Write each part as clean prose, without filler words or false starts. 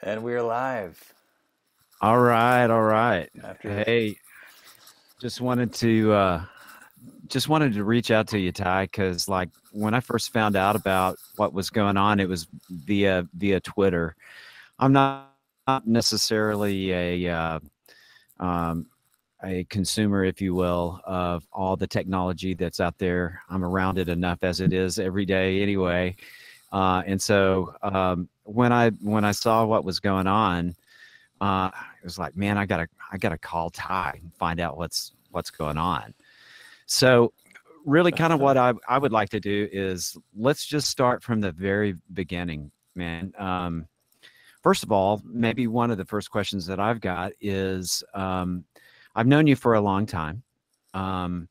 And we're live All right, all right. after. Hey, just wanted to reach out to you, Ty, because like when I first found out about what was going on, it was via Twitter. I'm not necessarily um, a consumer, if you will, of all the technology that's out there. I'm around it enough as it is every day anyway. And so when I saw what was going on, it was like, man, I gotta call Ty and find out what's going on. So really kind of what I would like to do is let's just start from the very beginning, man. First of all, maybe one of the first questions that I've got is I've known you for a long time. Um,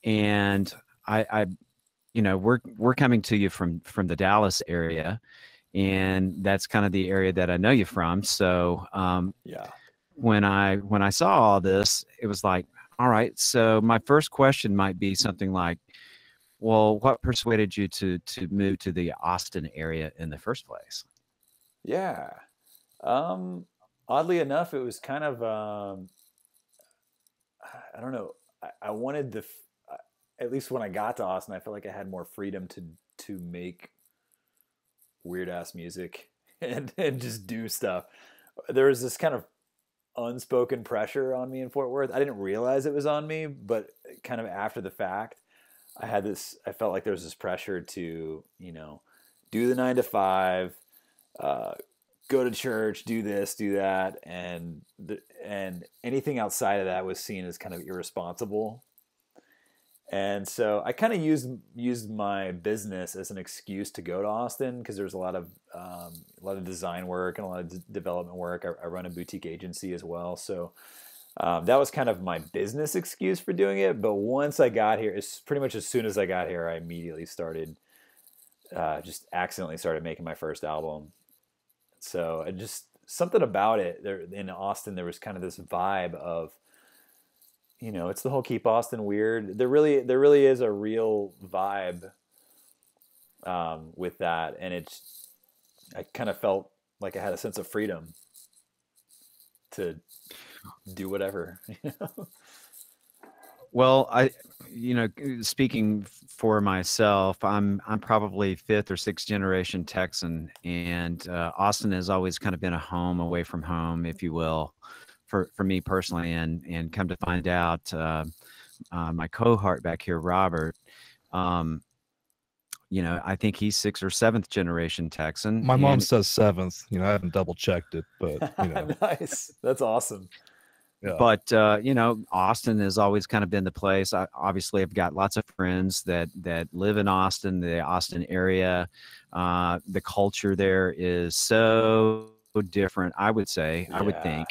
and I we're coming to you from the Dallas area, and that's kind of the area that I know you from. So Yeah. when I saw all this, it was like, all right. So my first question might be something like, well, what persuaded you to move to the Austin area in the first place? Yeah. Um, Oddly enough, it was kind of, I don't know. I wanted at least when I got to Austin, I felt like I had more freedom to make weird ass music and just do stuff. There was this kind of unspoken pressure on me in Fort Worth. I didn't realize it was on me, but kind of after the fact, I felt like there was this pressure to, do the 9 to 5, uh, go to church, do this, do that, and anything outside of that was seen as kind of irresponsible. And so I kind of used my business as an excuse to go to Austin because there's a lot of design work and a lot of development work. I run a boutique agency as well, so that was kind of my business excuse for doing it. But once I got here, it's pretty much as soon as I got here, I immediately started just accidentally started making my first album. So I just something about it there in Austin. There was kind of this vibe of, it's the whole keep Austin weird. There really is a real vibe with that, and I kind of felt like I had a sense of freedom to do whatever. Well, speaking for myself, I'm probably fifth or sixth generation Texan, and Austin has always kind of been a home away from home, if you will, for me personally. And come to find out, my cohort back here, Robert, um, I think he's sixth or seventh generation Texan, My mom and says seventh. I haven't double checked it, but Nice, that's awesome. yeah. but Austin has always kind of been the place. Obviously, I've got lots of friends that live in Austin, the Austin area. The culture there is so different, I would say, I would Yeah, think,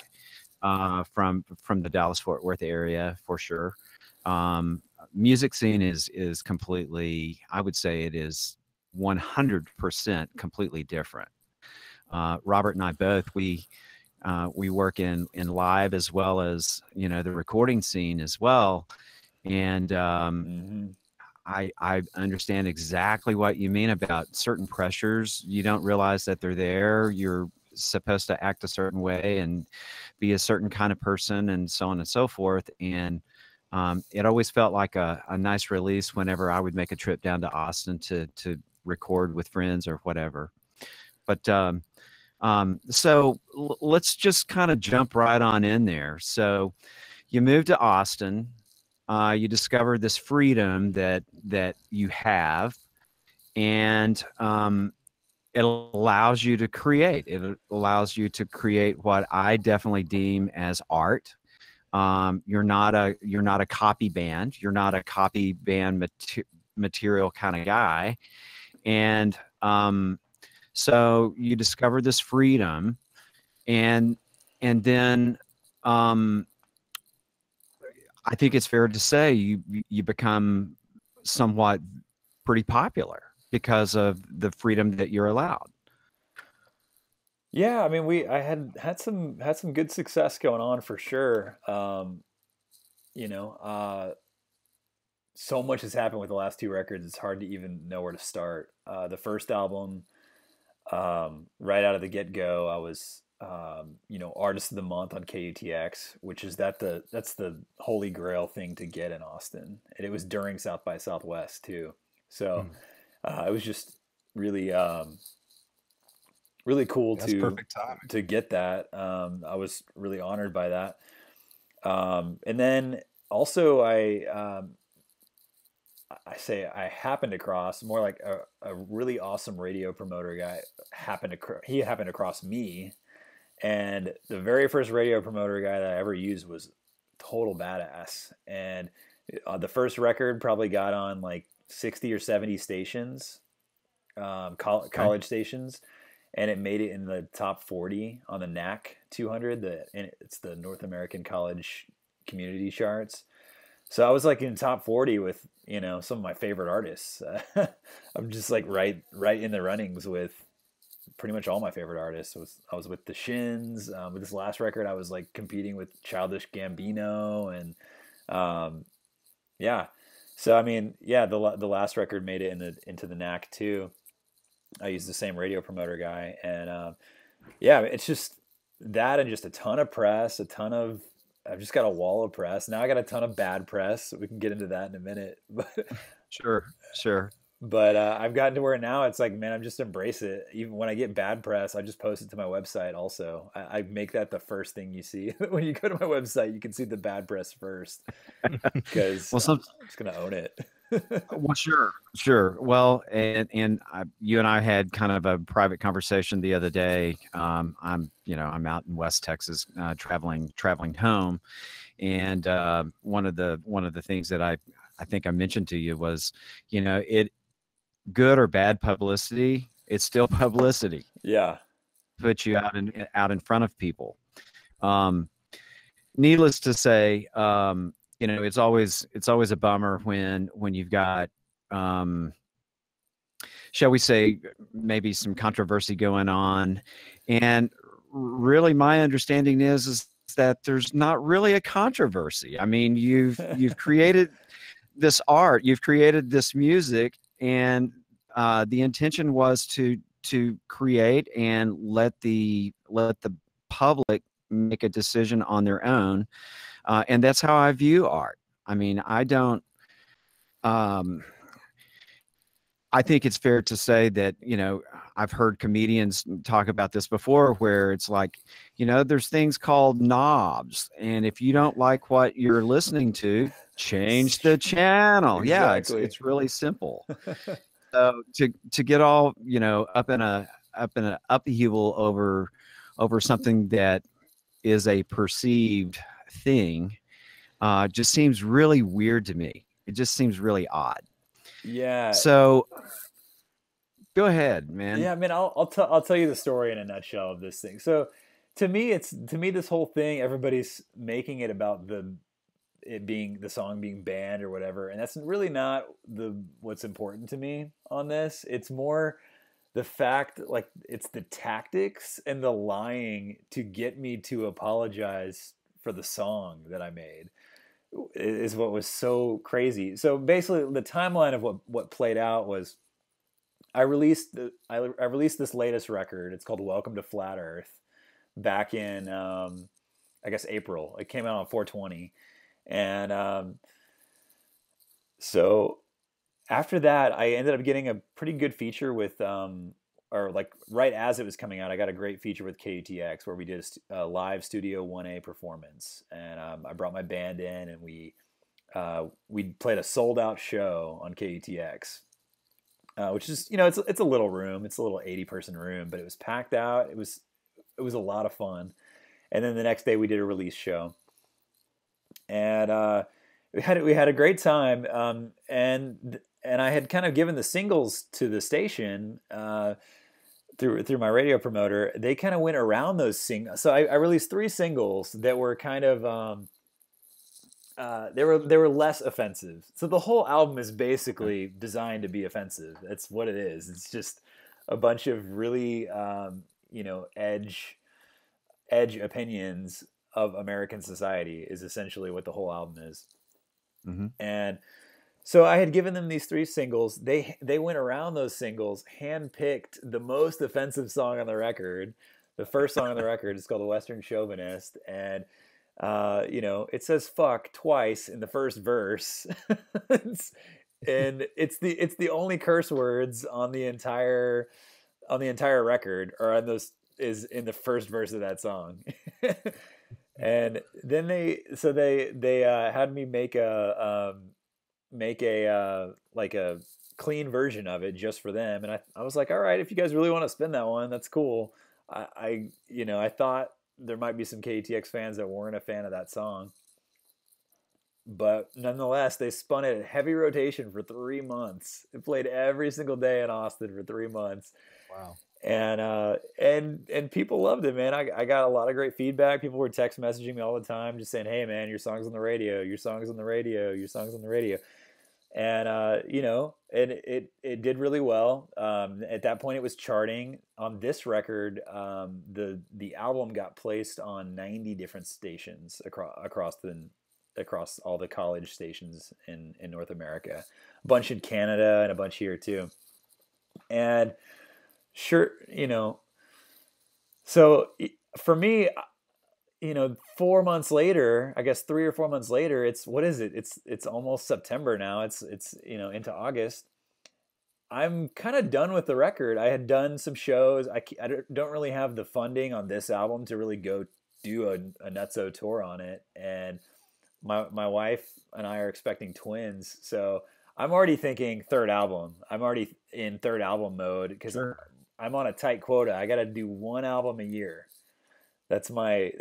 from the Dallas Fort Worth area for sure. Music scene is completely, I would say, it is 100% completely different. Robert and I both, we work in live as well as the recording scene as well, and hmm, I understand exactly what you mean about certain pressures. You don't realize that they're there. You're supposed to act a certain way and be a certain kind of person, and so on and so forth. And it always felt like a nice release whenever I would make a trip down to Austin to record with friends or whatever. But so let's just kind of jump right on in there. So you moved to Austin. You discovered this freedom that you have, and it allows you to create. It allows you to create what I definitely deem as art. You're not a copy band. You're not a copy band material kind of guy, and so you discover this freedom, and then um, I think it's fair to say you become somewhat pretty popular because of the freedom that you're allowed. yeah. I mean, I had some good success going on for sure. You know, so much has happened with the last two records. It's hard to even know where to start. The first album, right out of the get go, I was Artist of the Month on KUTX, which is that's the holy grail thing to get in Austin. And it was during South by Southwest too. So it was just really, really cool That's perfect timing. to get that. I was really honored by that. And then also I happened across more like a really awesome radio promoter guy he happened across me. And the very first radio promoter guy that I ever used was total badass. And the first record probably got on like 60 or 70 stations, college stations, and it made it in the top 40 on the NAC 200. It's the North American College Community Charts. So I was like in top 40 with, some of my favorite artists. I'm just like right in the runnings with pretty much all my favorite artists. I was with the Shins. With this last record, I was like competing with Childish Gambino, and yeah. So I mean, yeah, the last record made it into the NAC too. I used the same radio promoter guy, and yeah, it's just that, and just a ton of press, I've just got a wall of press. Now I got a ton of bad press. We can get into that in a minute, but Sure. But I've gotten to where now it's like, man, I'm just embrace it. Even when I get bad press, I just post it to my website. Also, I make that the first thing you see when you go to my website. You can see the bad press first, because I'm just gonna own it. Well, sure. Well, you and I had kind of a private conversation the other day. I'm out in West Texas, traveling home, and one of the things that I think I mentioned to you was, it good or bad publicity, it's still publicity. Yeah, Put you out in front of people. Needless to say, it's always a bummer when you've got, shall we say, maybe some controversy going on, and really my understanding is that there's not really a controversy. I mean, you've created this art, you've created this music, and the intention was to create and let the public make a decision on their own, and that's how I view art. I mean, I don't. I think it's fair to say that, I've heard comedians talk about this before, where it's like, there's things called knobs, and if you don't like what you're listening to, change the channel. Exactly. Yeah, it's really simple. So to get all, up in an upheaval over something that is a perceived thing, just seems really weird to me. It just seems really odd. Yeah. So go ahead, man. Yeah, I mean, I'll tell you the story in a nutshell of this thing. So to me, this whole thing, everybody's making it about the song being banned or whatever, and that's really not what's important to me on this. It's more the fact, like, it's the tactics and the lying to get me to apologize for the song that I made is what was so crazy. So basically, the timeline of what played out was, I released this latest record. It's called Welcome to Flat Earth, back in I guess April. It came out on 4/20, and so after that, I ended up getting a pretty good feature with or like right as it was coming out, I got a great feature with KUTX where we did a live Studio 1A performance, and I brought my band in, and we played a sold out show on KUTX, which is, it's a little room, it's a little 80-person room, but it was packed out. It was a lot of fun. And then the next day we did a release show, and we had a great time, and I had kind of given the singles to the station through my radio promoter. They kind of went around those singles. So I released 3 singles that were kind of they were less offensive. So the whole album is basically designed to be offensive. That's what it is. It's just a bunch of really edge opinions of American society is essentially what the whole album is. Mm-hmm. And so I had given them these 3 singles. They went around those singles, handpicked the most offensive song on the record, The first song on the record is called "The Western Chauvinist," and it says "fuck" twice in the first verse, and it's the only curse words on the entire record, or on those, is in the first verse of that song. And then they had me make a like a clean version of it just for them, and I was like, all right, if you guys really want to spin that one, that's cool. I thought there might be some KTX fans that weren't a fan of that song, but nonetheless, they spun it at heavy rotation for 3 months. It played every single day in Austin for 3 months. Wow. And people loved it, man. I got a lot of great feedback. People were text messaging me all the time, just saying, "Hey, man, your song's on the radio. Your song's on the radio. Your song's on the radio." And and it did really well. At that point, it was charting. On this record, the album got placed on 90 different stations across all the college stations in North America, a bunch in Canada and a bunch here too. And sure, so for me, 4 months later, I guess 3 or 4 months later, what is it? It's almost September now. It's into August. I'm kind of done with the record. I had done some shows. I don't really have the funding on this album to really go do a nutso tour on it. And my wife and I are expecting twins. So I'm already thinking third album. I'm already in third album mode because I'm on a tight quota. I got to do 1 album a year. That's my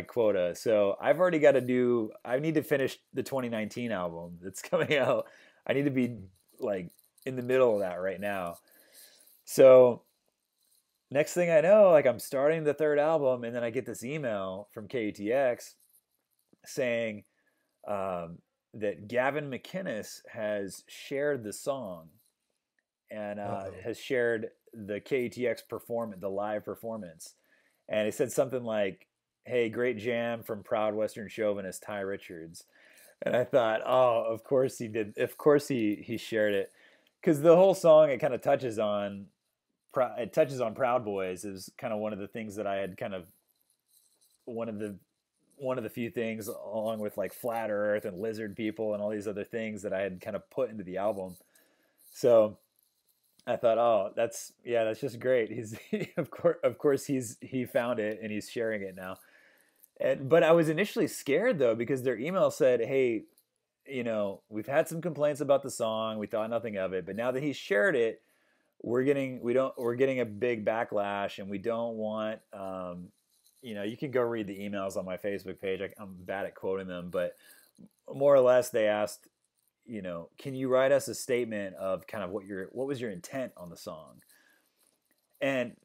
quota. So I've already got to I need to finish the 2019 album that's coming out. I need to be like in the middle of that right now. So next thing I know, like, I'm starting the third album, and then I get this email from KUTX saying that Gavin McInnes has shared the song and has shared the KUTX the live performance. And it said something like, "Hey, great jam from proud Western chauvinist Ty Richards." And I thought, oh, of course he did. Of course he shared it, because the whole song, it kind of touches on Proud Boys. Is kind of one of the things that I had kind of one of the few things, along with like Flat Earth and Lizard People and all these other things, that I had kind of put into the album. So I thought, oh, that's just great. Of course he found it and he's sharing it now. But I was initially scared though, because their email said, "Hey, we've had some complaints about the song. We thought nothing of it, but now that he shared it, we're getting a big backlash, and we don't want." You can go read the emails on my Facebook page. I'm bad at quoting them, but more or less they asked, "Can you write us a statement of kind of what was your intent on the song?" And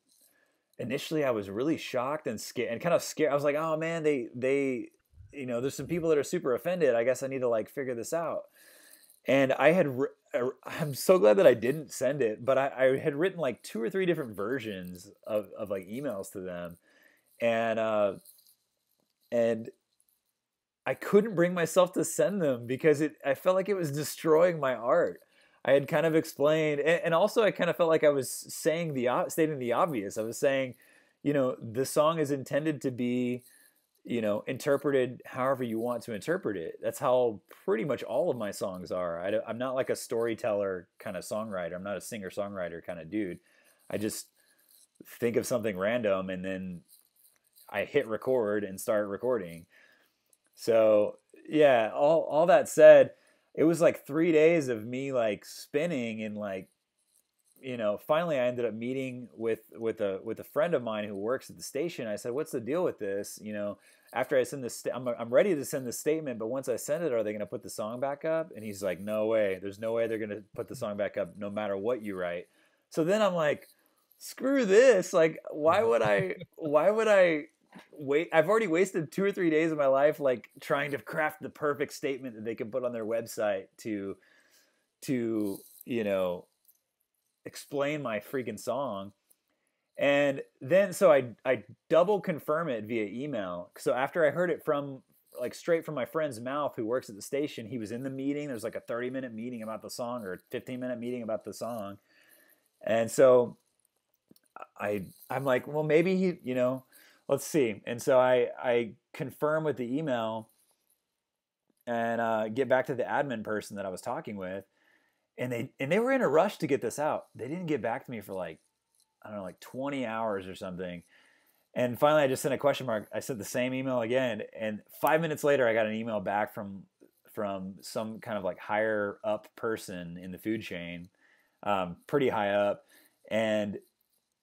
initially I was really shocked and scared, and kind of scared. I was like, "Oh man, they there's some people that are super offended. I guess I need to like figure this out." And I'm so glad that I didn't send it, but I had written like 2 or 3 different versions of like emails to them. And I couldn't bring myself to send them because I felt like it was destroying my art. I had kind of explained, and also I kind of felt like I was stating the obvious. I was saying, the song is intended to be, interpreted however you want to interpret it. That's how pretty much all of my songs are. I'm not like a storyteller kind of songwriter. I'm not a singer-songwriter kind of dude. I just think of something random, and then I hit record and start recording. So yeah, all that said, it was like 3 days of me like spinning, and like, finally I ended up meeting with a friend of mine who works at the station. I said, "What's the deal with this? After I send this, I'm ready to send the statement, but once I send it, are they going to put the song back up?" And he's like, "No way. There's no way they're going to put the song back up, no matter what you write." So then I'm like, screw this. Like, why would I wait? I've already wasted 2 or 3 days of my life like trying to craft the perfect statement that they can put on their website to explain my freaking song. And then so I double confirm it via email. So after I heard it from like straight from my friend's mouth who works at the station, he was in the meeting. There was like a 30-minute meeting about the song, or a 15-minute meeting about the song. And so I'm like, well, maybe let's see. And so I confirm with the email and get back to the admin person that I was talking with, and they were in a rush to get this out. They didn't get back to me for like, I don't know, like 20 hours or something. And finally, I just sent a question mark. I sent the same email again, and 5 minutes later, I got an email back from some kind of like higher up person in the food chain, pretty high up, and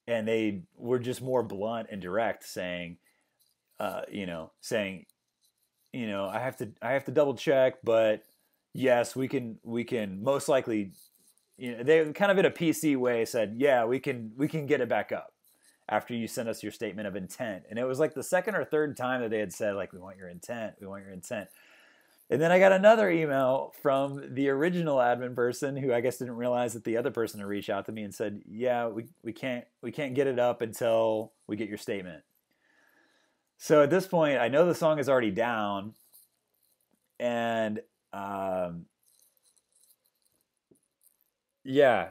they were just more blunt and direct, saying, I have to double check, but yes, we can most likely, they kind of in a PC way said, yeah, we can get it back up after you send us your statement of intent. And it was like the second or third time that they had said, like, we want your intent. And then I got another email from the original admin person who I guess didn't realize that the other person had reached out to me and said, yeah, we can't get it up until we get your statement. So at this point, I know the song is already down, and yeah.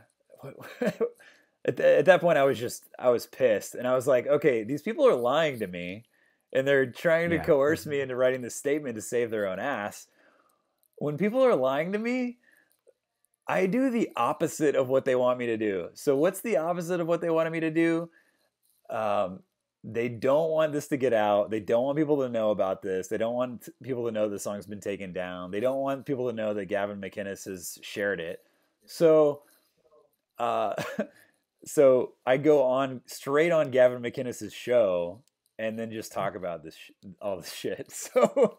At that point, I was pissed, and I was like, okay, these people are lying to me, and they're trying to coerce me into writing this statement to save their own ass. When people are lying to me, I do the opposite of what they want me to do. So what's the opposite of what they wanted me to do? They don't want this to get out. They don't want people to know about this. They don't want people to know the song's been taken down. They don't want people to know that Gavin McInnes has shared it. So, so I go on straight on Gavin McInnes' show and then just talk about all this shit. So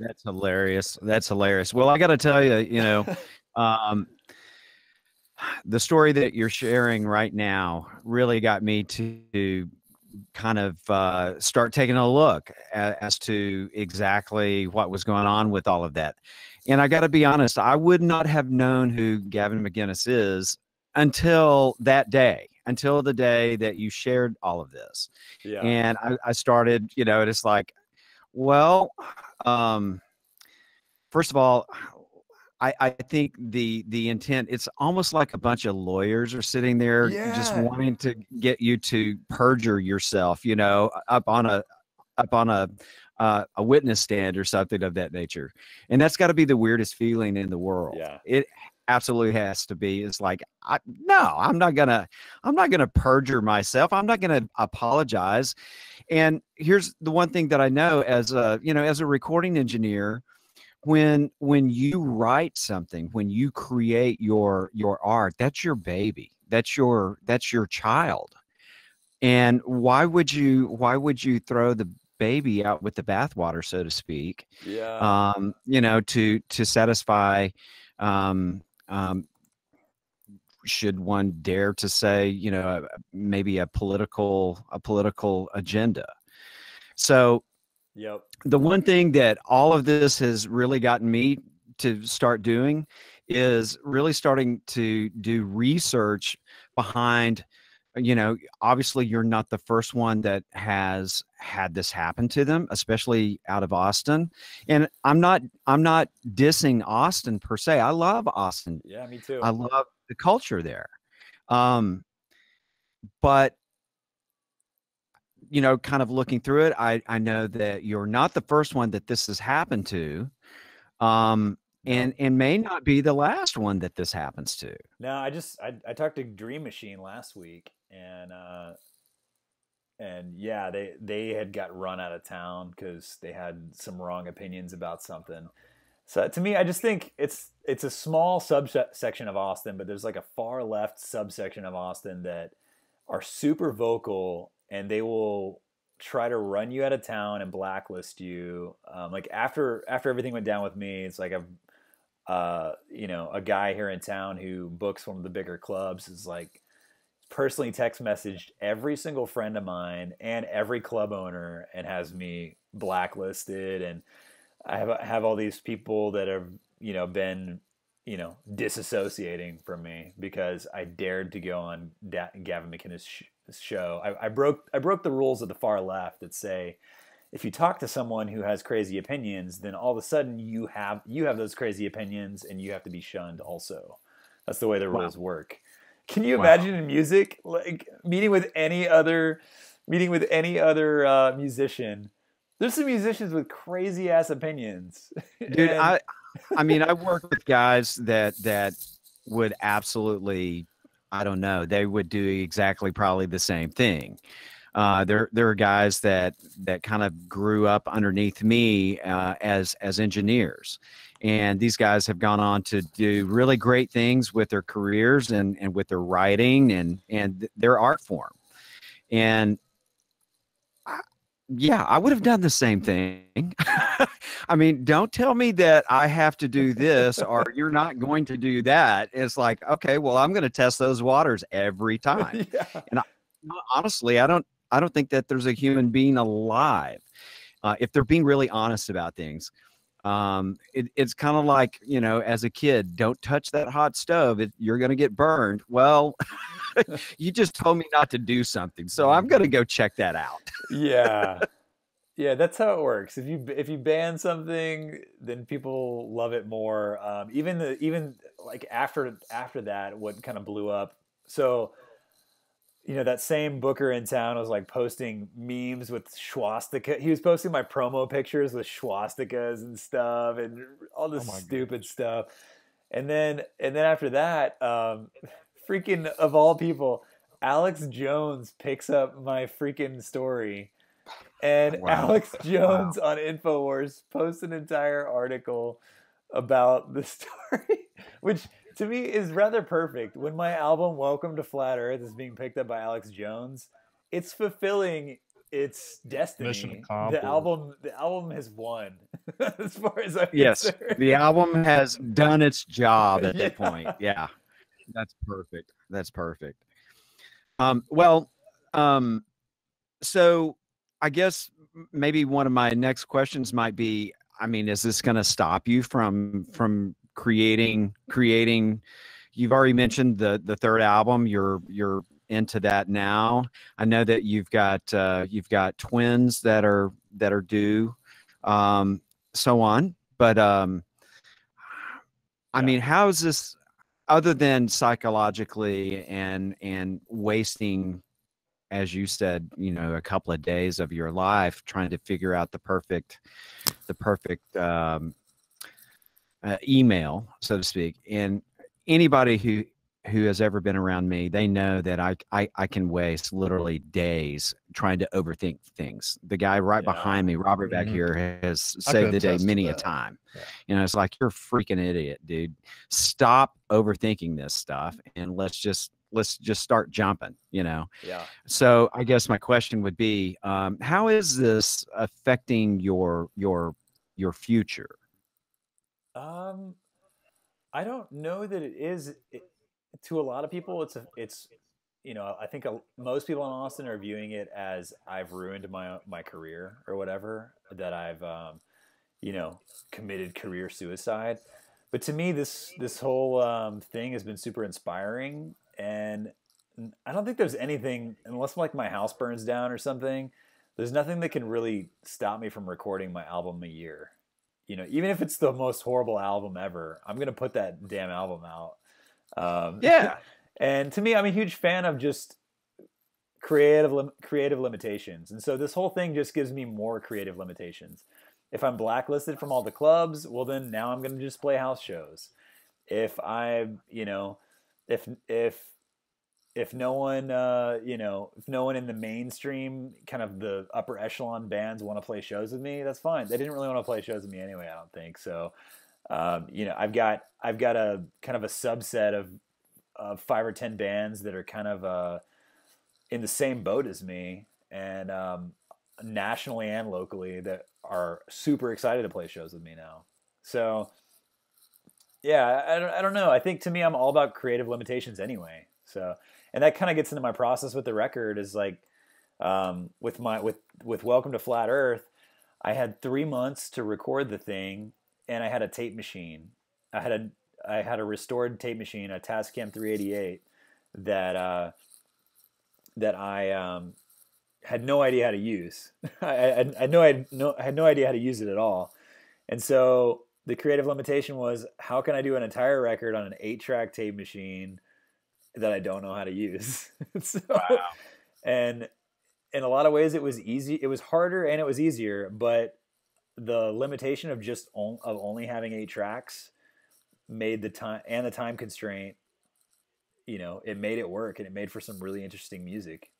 that's hilarious. Well, I got to tell you, the story that you're sharing right now really got me to kind of start taking a look as to exactly what was going on with all of that. And I got to be honest, I would not have known who Gavin McInnes is until the day that you shared all of this. Yeah. And I started, it's like, well, first of all, I think the intent, it's almost like a bunch of lawyers are sitting there just wanting to get you to perjure yourself, up on a witness stand or something of that nature. And that's got to be the weirdest feeling in the world. Yeah. It absolutely has to be. It's like, no, I'm not gonna perjure myself. I'm not gonna apologize. And here's the one thing that I know as a recording engineer, when you write something, when you create your art, that's your baby, that's your child. And why would you throw the baby out with the bathwater, so to speak? Yeah. To satisfy, should one dare to say, maybe a political agenda. So Yep. the one thing that all of this has really gotten me to start doing is really starting to do research behind, obviously you're not the first one that has had this happen to them, especially out of Austin. And I'm not dissing Austin per se. I love Austin. Yeah, me too. I love the culture there. But kind of looking through it, I know that you're not the first one that this has happened to, and may not be the last one that this happens to. No, I talked to Dream Machine last week, and yeah, they had got run out of town because they had some wrong opinions about something. So to me, I just think it's a small subsection of Austin, but there's like a far left subsection of Austin that are super vocal, and they will try to run you out of town and blacklist you. Like after everything went down with me, it's like a guy here in town who books one of the bigger clubs is like personally text messaged every single friend of mine and every club owner and has me blacklisted. And I have all these people that have, been, disassociating from me because I dared to go on Gavin McInnes' show. I broke the rules of the far left that say if you talk to someone who has crazy opinions, then all of a sudden you have those crazy opinions and you have to be shunned also. That's the way the rules work. Can you imagine in music, like meeting with any other meeting with any other musician. There's some musicians with crazy ass opinions. Dude, And I mean, I work with guys that would absolutely, I don't know, they would do exactly probably the same thing. There are guys that kind of grew up underneath me as engineers, and these guys have gone on to do really great things with their careers and with their writing and their art form. And yeah, I would have done the same thing. I mean, don't tell me that I have to do this or you're not going to do that. It's like, okay, well, I'm going to test those waters every time. yeah, And honestly, I don't think that there's a human being alive, if they're being really honest about things. It's kind of like, you know, as a kid, don't touch that hot stove. You're going to get burned. Well, you just told me not to do something, so I'm going to go check that out. yeah, yeah. That's how it works. If you ban something, then people love it more. Even like after that, what kind of blew up. So you know, that same booker in town was like posting memes with swastika. He was posting my promo pictures with swastikas and stuff and all this stupid stuff. And then after that, freaking of all people, Alex Jones picks up my freaking story. And Wow. Alex Jones on InfoWars posts an entire article about the story, which to me is rather perfect. When my album Welcome to Flat Earth is being picked up by Alex Jones, it's fulfilling its destiny. Mission accomplished. The album has won as far as I'm Yes, concerned. the album has done its job at that Yeah. point. Yeah, that's perfect. That's perfect. Well, so I guess maybe one of my next questions might be, I mean, is this going to stop you from creating? You've already mentioned the third album. You're into that now. I know that you've got twins that are due, so on. But I mean, how is this, other than psychologically and wasting, as you said, you know, a couple of days of your life trying to figure out the perfect email, so to speak. And anybody who has ever been around me, they know that I can waste literally days trying to overthink things. The guy right behind me, Robert back here, has saved the day many a time. Yeah. You know, it's like, you're a freaking idiot, dude. Stop overthinking this stuff and let's just start jumping, you know? Yeah. So I guess my question would be, how is this affecting your future? I don't know that it is. To a lot of people, it's you know, I think most people in Austin are viewing it as I've ruined my career or whatever, that I've you know, committed career suicide. But to me, this whole thing has been super inspiring, and I don't think there's anything, unless like my house burns down or something. There's nothing that can really stop me from recording my album a year. You know, even if it's the most horrible album ever, I'm gonna put that damn album out. Yeah. And to me, I'm a huge fan of just creative limitations, and so this whole thing just gives me more creative limitations. If I'm blacklisted from all the clubs, well, then now I'm gonna just play house shows. If I, you know, if no one, you know, if no one in the mainstream, kind of the upper echelon bands want to play shows with me, that's fine. They didn't really want to play shows with me anyway, I don't think. So, you know, I've got a kind of a subset of 5 or 10 bands that are kind of in the same boat as me, and nationally and locally, that are super excited to play shows with me now. So, yeah, I don't know. I think to me, I'm all about creative limitations anyway. So, and that kind of gets into my process with the record, is like, with Welcome to Flat Earth, I had 3 months to record the thing, and I had a tape machine. I had a restored tape machine, a Tascam 388, that I had no idea how to use. I had no idea how to use it at all. And so the creative limitation was, how can I do an entire record on an 8-track tape machine that I don't know how to use? So, Wow. and in a lot of ways it was easy. It was harder and it was easier, but the limitation of just of only having 8 tracks made the time constraint, it made it work, and it made for some really interesting music.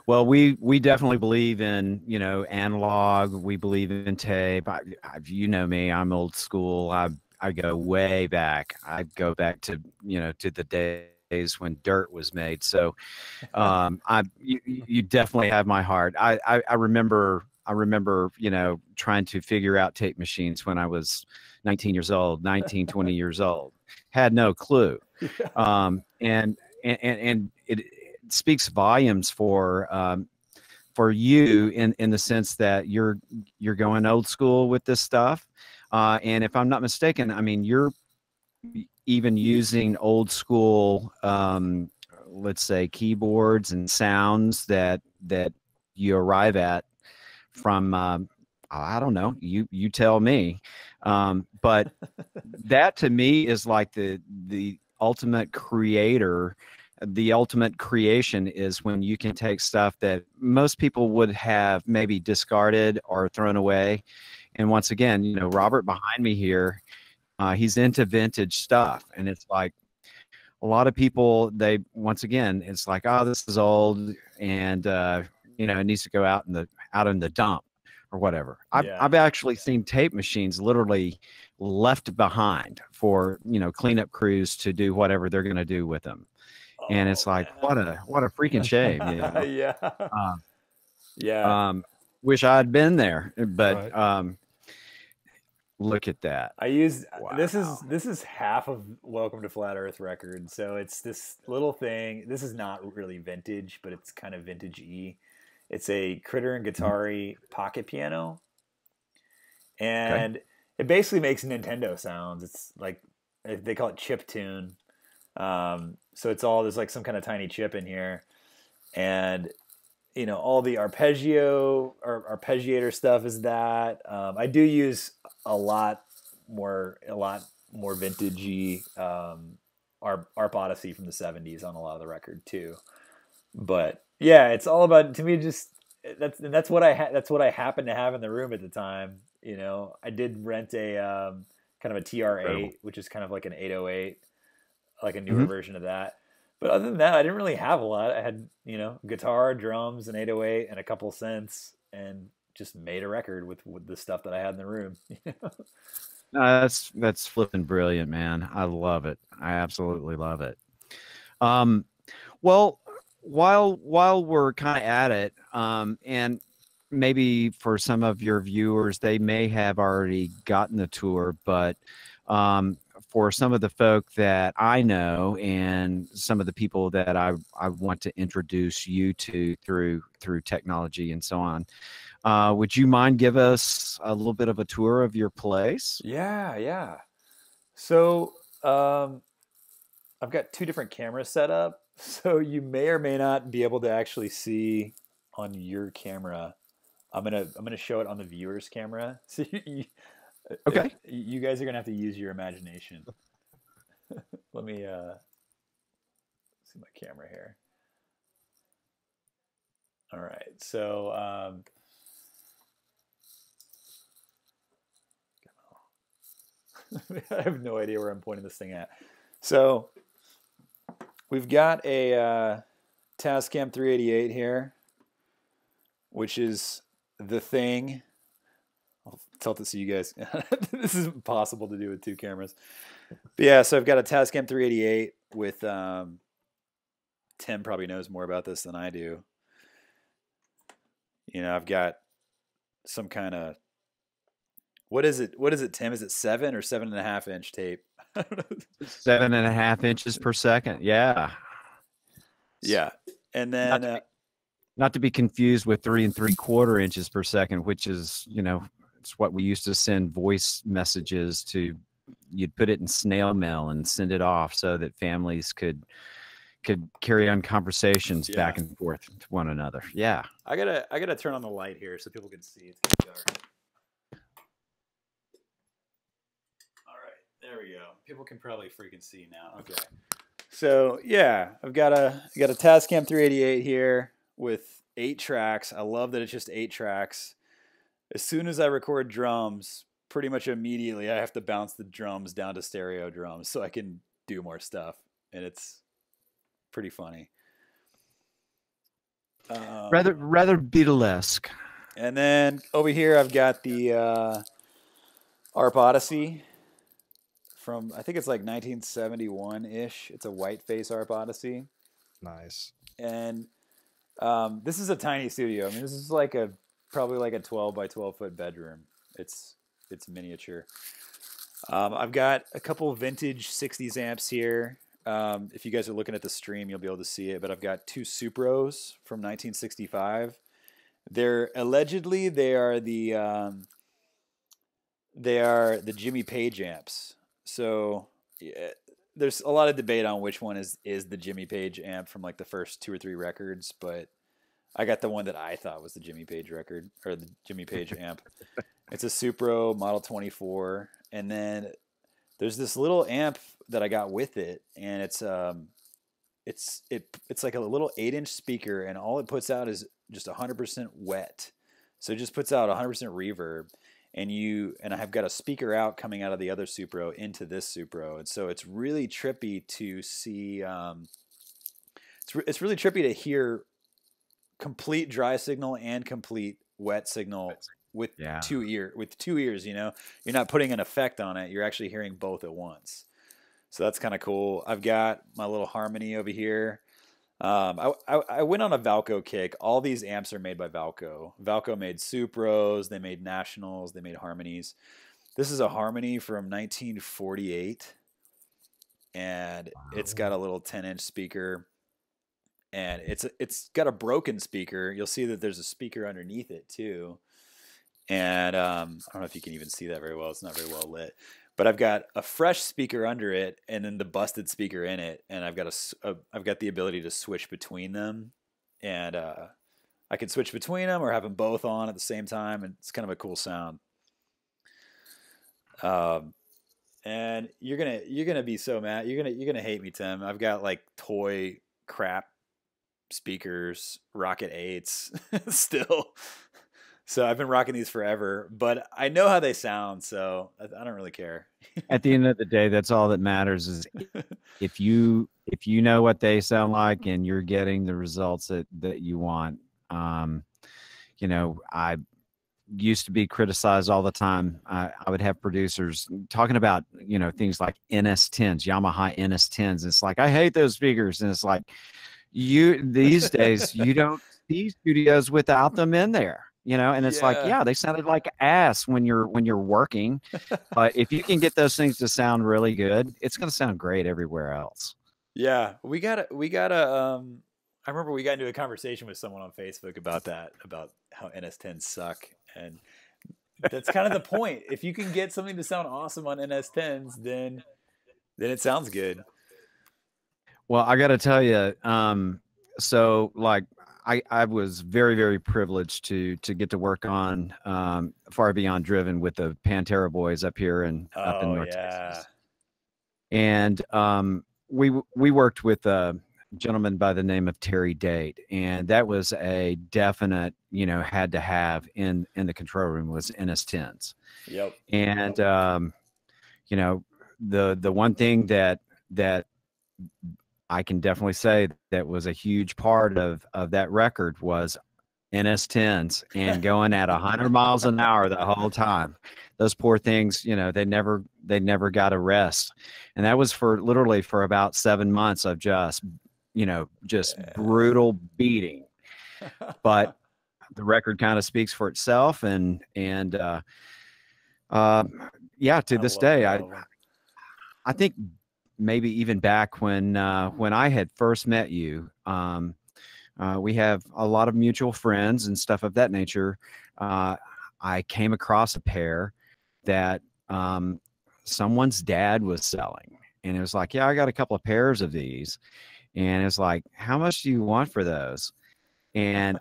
Well, we definitely believe in, analog. We believe in tape. You know me, I'm old school. I go way back. I go back to, to the days when dirt was made. So, you definitely have my heart. I remember, trying to figure out tape machines when I was 19 years old, 19, 20 years old. Had no clue. Yeah. And it speaks volumes for you in the sense that you're going old school with this stuff. And if I'm not mistaken, I mean, you're even using old school, let's say, keyboards and sounds that you arrive at from, I don't know, you tell me. But that to me is like the ultimate creator. The ultimate creation is when you can take stuff that most people would have maybe discarded or thrown away. And once again, Robert behind me here, he's into vintage stuff. And it's like a lot of people, once again, it's like, oh, this is old, and it needs to go out in the dump or whatever. I've actually seen tape machines literally left behind for, cleanup crews to do whatever they're going to do with them. And it's like, man, what a freaking shame. Yeah. Wish I had been there, but right. Look at that. Wow. This is half of Welcome to Flat Earth record. So it's this little thing. This is not really vintage, but it's kind of vintage-y. It's a Critter and Guitar-y pocket piano. And it basically makes Nintendo sounds. It's like, they call it chip tune. So there's like some kind of tiny chip in here, and all the arpeggiator stuff is that. I do use a lot more vintagey Arp Odyssey from the 70s on a lot of the record too. But yeah, it's all about, to me, just that's what I happened to have in the room at the time. I did rent a kind of a TR-8, which is kind of like an 808. Like a newer version of that. But other than that, I didn't really have a lot. I had, guitar, drums, an 808, and a couple synths, and just made a record with the stuff that I had in the room. That's flipping brilliant, man. I love it. I absolutely love it. Well, while we're kind of at it, and maybe for some of your viewers, they may have already gotten the tour, but for some of the folk that I know and some of the people that I want to introduce you to through technology and so on, would you mind give us a little bit of a tour of your place? Yeah. So I've got 2 different cameras set up, so you may or may not be able to actually see on your camera. I'm gonna show it on the viewer's camera. So okay. You guys are gonna have to use your imagination. Let me see my camera here. All right, so I have no idea where I'm pointing this thing at. So we've got a Tascam 388 here, which is the thing. I'll tilt it so you guys. This is impossible to do with 2 cameras. But yeah, so I've got a Tascam 388 with. Tim probably knows more about this than I do. I've got some kind of. What is it, Tim? Is it 7 or 7.5 inch tape? 7.5 inches per second. Yeah. Yeah, and then not to be confused with 3 3/4 inches per second, which is it's what we used to send voice messages to. You'd put it in snail mail and send it off so that families could carry on conversations back and forth to one another. Yeah. I gotta turn on the light here so people can see. It's getting dark. All right, there we go. People can probably freaking see now. Okay. So yeah, I've got a Tascam 388 here with 8 tracks. I love that it's just 8 tracks. As soon as I record drums, pretty much immediately I have to bounce the drums down to stereo drums so I can do more stuff, and it's pretty funny. Rather Beatlesque. And then over here I've got the ARP Odyssey from, I think it's like 1971-ish. It's a whiteface ARP Odyssey. Nice. And this is a tiny studio. I mean, this is like probably like a 12 by 12 foot bedroom. It's miniature. I've got a couple vintage 60s amps here. If you guys are looking at the stream, you'll be able to see it. But I've got 2 Supros from 1965. They are the Jimmy Page amps. So yeah, there's a lot of debate on which one is the Jimmy Page amp from like the first 2 or 3 records, but I got the one that I thought was the Jimmy Page record, or the Jimmy Page amp. It's a Supro Model 24, and then there's this little amp that I got with it, and it's like a little 8-inch speaker, and all it puts out is just 100% wet. So it just puts out 100% reverb, and I have got a speaker out coming out of the other Supro into this Supro, and so it's really trippy to see. It's really trippy to hear complete dry signal and complete wet signal with 2 ears. You know, you're not putting an effect on it; you're actually hearing both at once. So that's kind of cool. I've got my little harmony over here. I went on a Valco kick. All these amps are made by Valco. Valco made Supros, they made Nationals, they made Harmonies. This is a Harmony from 1948, and it's got a little 10-inch speaker, and it's got a broken speaker. You'll see that there's a speaker underneath it too, and I don't know if you can even see that very well. It's not very well lit. But I've got a fresh speaker under it, and then the busted speaker in it, and I've got the ability to switch between them, and I can switch between them or have them both on at the same time, and it's kind of a cool sound. And you're gonna be so mad. You're gonna hate me, Tim. I've got like toy crap speakers, Rocket 8s still. So I've been rocking these forever, but I know how they sound, so I don't really care. At the end of the day, that's all that matters is if you know what they sound like and you're getting the results that you want. You know, I used to be criticized all the time. I would have producers talking about, you know, things like NS10s, Yamaha NS10s. It's like, I hate those speakers. And it's like, these days, you don't see studios without them in there. You know, and it's like, yeah, they sounded like ass when you're working, but if you can get those things to sound really good, it's going to sound great everywhere else. Yeah, we gotta. I remember we got into a conversation with someone on Facebook about how NS10s suck, and that's kind of the point. If you can get something to sound awesome on NS10s, then it sounds good. Well, I got to tell you, so like. I was very, very privileged to get to work on Far Beyond Driven with the Pantera boys up here and up in North Texas. And we worked with a gentleman by the name of Terry Date, and that was a definite, you know, had to have in the control room was NS10s. Yep. And you know, the one thing that I can definitely say that was a huge part of that record was NS10s and going at 100 miles an hour the whole time. Those poor things, you know, they never got a rest. And that was literally for about 7 months of just brutal beating. But the record kind of speaks for itself. And to this day, I think maybe even back when I had first met you, we have a lot of mutual friends and stuff of that nature. I came across a pair that someone's dad was selling, and it was like, yeah, I got a couple of pairs of these, and it's like, how much do you want for those? And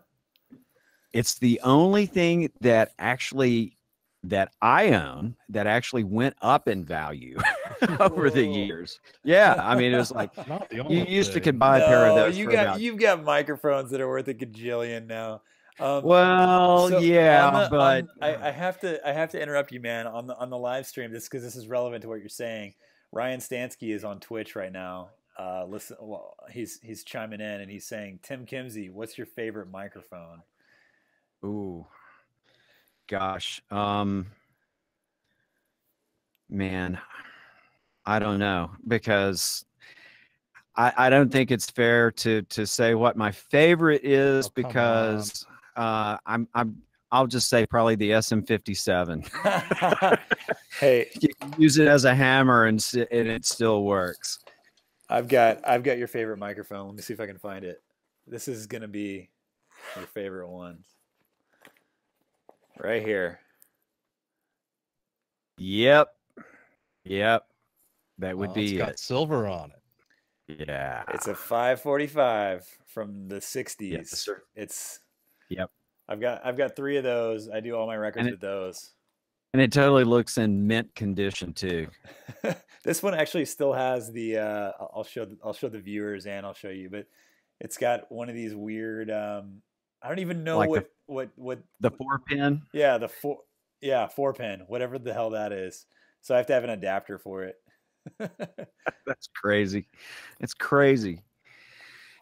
it's the only thing that I own that actually went up in value. over the Whoa. years. Yeah, I mean, it was like Not the you only used to thing. could buy a pair of No, those for about. you've got microphones that are worth a gajillion now. Well, So on yeah, the but I have to interrupt you, man, on the live stream, just because this is relevant to what you're saying. Ryan Stansky is on Twitch right now. Listen, well, he's chiming in and he's saying, Tim Kimsey, what's your favorite microphone? ooh, gosh, man, I don't know because I don't think it's fair to say what my favorite is Oh, come on. because I'll just say probably the SM57. Hey, You can use it as a hammer and it still works. I've got your favorite microphone. Let me see if I can find it. This is gonna be your favorite one. Right here. Yep, yep, that would It's be got it. silver on it. Yeah, It's a 545 from the yes, 60s. sir. It's Yep, I've got 3 of those. I do all my records and with those. it totally looks in mint condition too. This one actually still has the I'll show the viewers and I'll show you, but it's got one of these weird I don't even know Like what the 4-pin. yeah, the 4 pin, whatever the hell that is. So I have to have an adapter for it. That's crazy. It's crazy.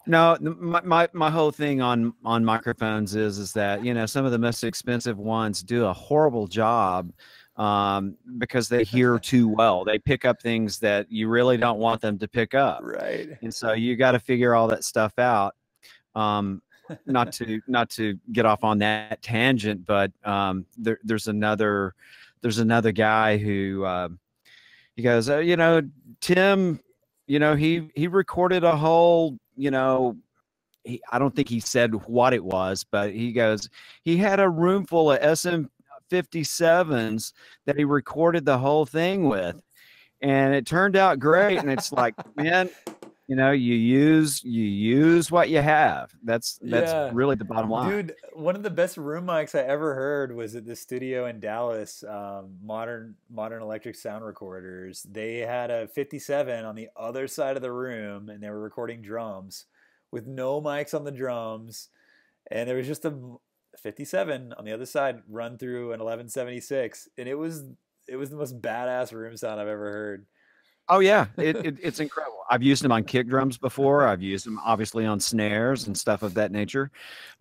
No, my whole thing on microphones is that some of the most expensive ones do a horrible job because they hear too well. They pick up things that you really don't want them to pick up, Right. and so you got to figure all that stuff out. Not to get off on that tangent, but there's another guy who he goes, Tim, he recorded a whole, I don't think he said what it was, but he goes, he had a room full of SM57s that he recorded the whole thing with. And it turned out great. And it's like, man, you use what you have. That's Yeah. really the bottom line. Dude, one of the best room mics I ever heard was at the studio in Dallas, Modern Electric Sound Recorders. They had a 57 on the other side of the room, and they were recording drums with no mics on the drums, and there was just a 57 on the other side run through an 1176, and it was the most badass room sound I've ever heard. Oh yeah, it's incredible. I've used them on kick drums before. I've used them obviously on snares and stuff of that nature.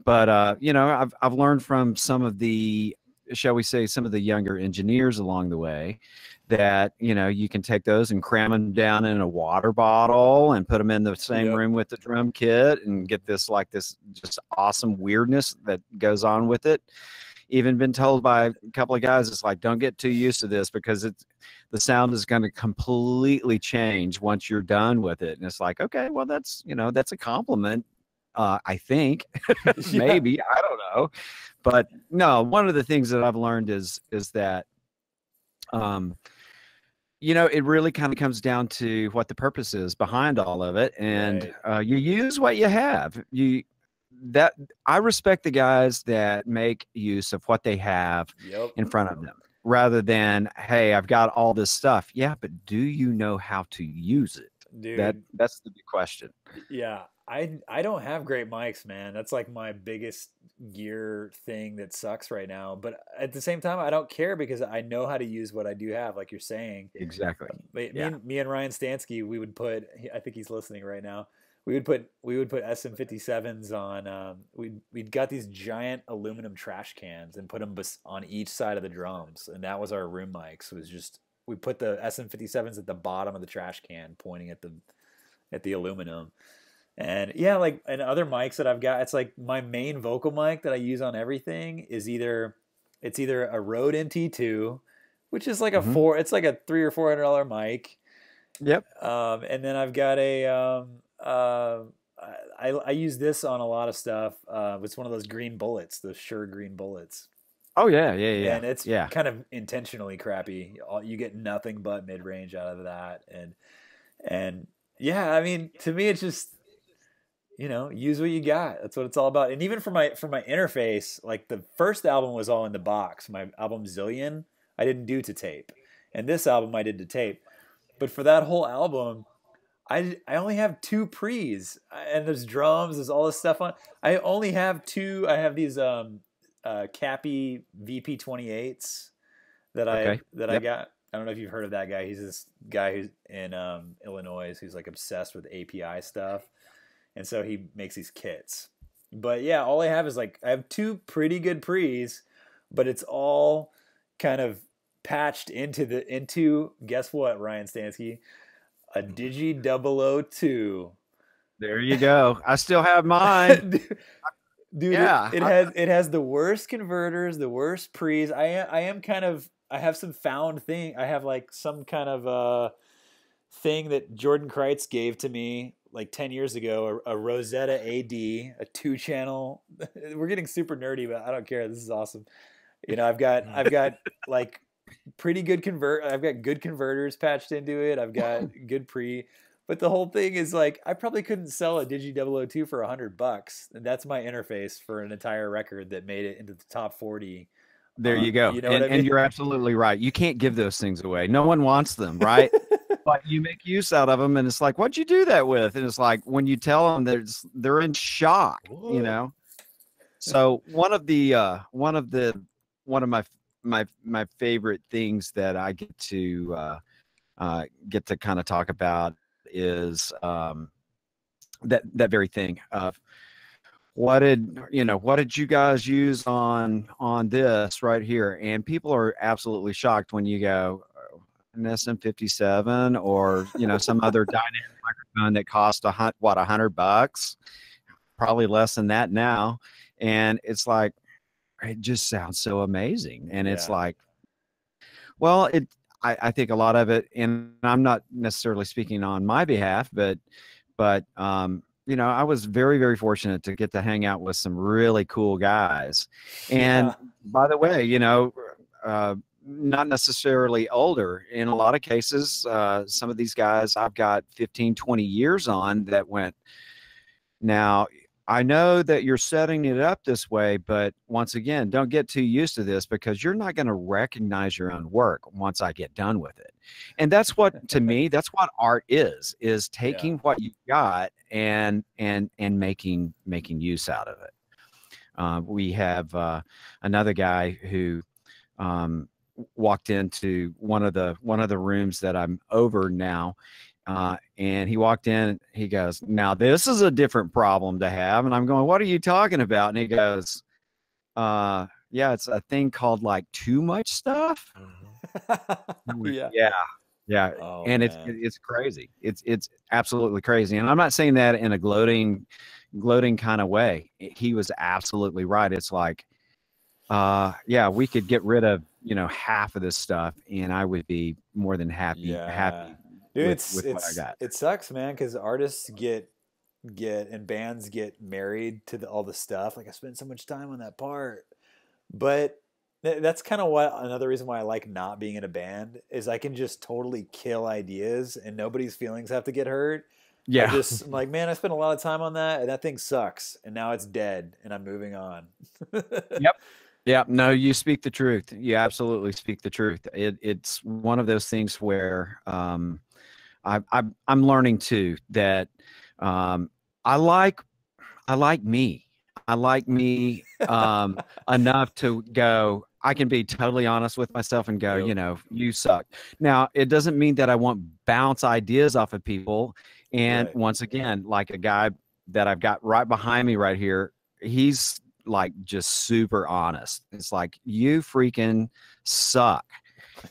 But I've learned from some of the, shall we say, some of the younger engineers along the way that you can take those and cram them down in a water bottle and put them in the same Yep. room with the drum kit and get this just awesome weirdness that goes on with it. Even been told by a couple of guys, it's like, don't get too used to this because the sound is going to completely change once you're done with it. And it's like, okay, well, that's a compliment. I think maybe, I don't know, but no, one of the things that I've learned is that, it really kind of comes down to what the purpose is behind all of it. And you use what you have. That I respect the guys that make use of what they have in front of them rather than, hey, I've got all this stuff. Yeah, but do you know how to use it? Dude, That's the big question. yeah, I don't have great mics, man. That's like my biggest gear thing that sucks right now. But at the same time, I don't care because I know how to use what I do have, like you're saying. Exactly. Me and Ryan Stansky, we would put. I think he's listening right now. We would put SM57s on. We'd got these giant aluminum trash cans and put them on each side of the drums, and that was our room mics. Was just we put the SM57s at the bottom of the trash can, pointing at the aluminum. And yeah, like and other mics that I've got, it's like my main vocal mic that I use on everything is either a Rode MT2, which is like it's like a $300 or $400 mic. Yep. And then I've got a I use this on a lot of stuff. It's one of those green bullets, those Shure green bullets. Oh yeah. And it's kind of intentionally crappy. You get nothing but mid range out of that, and yeah, I mean, to me, it's just use what you got. That's what it's all about. And even for my interface, like the first album was all in the box. My album Zillion, I didn't do to tape, and this album I did to tape. But for that whole album, I only have 2 pre's, and there's drums, there's all this stuff on. I only have 2. I have these Cappy VP28s that I Okay. that I Yep. got. I don't know if you've heard of that guy. He's this guy who's in Illinois who's like obsessed with API stuff, and so he makes these kits. But yeah, all I have is like I have 2 pretty good pre's, but it's all kind of patched into guess what, Ryan Stansky? A Digi 002. There you go. I still have mine. Dude, Yeah. it has the worst converters, the worst pre's. I have some found thing. I have like some kind of thing that Jordan Kreitz gave to me like 10 years ago, a Rosetta AD, a 2-channel. We're getting super nerdy, but I don't care. This is awesome. You know, I've got like pretty good I've got good converters patched into it. I've got good pre, but the whole thing is like I probably couldn't sell a Digi 002 for $100, and that's my interface for an entire record that made it into the top 40. There you go. You know what I mean? And you're absolutely right. You can't give those things away. No one wants them, right? But you make use out of them, and it's like, what'd you do that with? And it's like when you tell them, they're in shock, you know. So one of my favorite things that I get to kind of talk about is that very thing of what did you guys use on this right here? And people are absolutely shocked when you go an SM57 or some other dynamic microphone that cost $100, probably less than that now, and it's like it just sounds so amazing. And it's like, well, I think a lot of it, and I'm not necessarily speaking on my behalf, but I was very, very fortunate to get to hang out with some really cool guys. And by the way, not necessarily older. In a lot of cases, some of these guys I've got 15, 20 years on that went, now, I know that you're setting it up this way, but once again, don't get too used to this because you're not going to recognize your own work once I get done with it. And that's what, to me, that's what art is taking what you got and making use out of it. We have another guy who walked into one of the rooms that I'm over now. And he walked in, he goes, now this is a different problem to have. And I'm going, what are you talking about? And he goes, yeah, it's a thing called like too much stuff. Yeah. Oh, and man. it's crazy. It's absolutely crazy. And I'm not saying that in a gloating kind of way. He was absolutely right. It's like, yeah, we could get rid of, half of this stuff and I would be more than happy. Dude, with what I got. It sucks, man, because artists get and bands get married to all the stuff. Like I spent so much time on that part, but that's kind of another reason why I like not being in a band is I can just totally kill ideas and nobody's feelings have to get hurt. Yeah, I'm like, man, I spent a lot of time on that and that thing sucks and now it's dead and I'm moving on. Yep. Yeah, no, you speak the truth. You absolutely speak the truth. It's one of those things where I'm learning too that I like me. I like me enough to go. I can be totally honest with myself and go, you suck. Now, it doesn't mean that I won't bounce ideas off of people. And once again, like a guy that I've got right behind me right here, he's like just super honest. It's like, you freaking suck.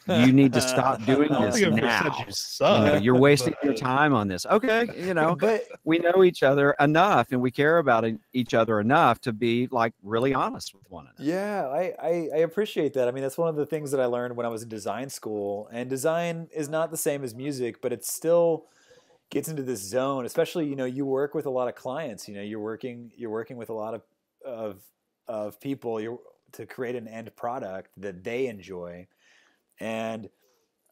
You need to stop doing this now. You suck, you're wasting your time on this. Okay, but we know each other enough and we care about each other enough to be like really honest with one another. Yeah, I appreciate that. I mean, that's one of the things that I learned when I was in design school. And design is not the same as music, but it still gets into this zone. Especially, you work with a lot of clients. You're working with a lot of people to create an end product that they enjoy. And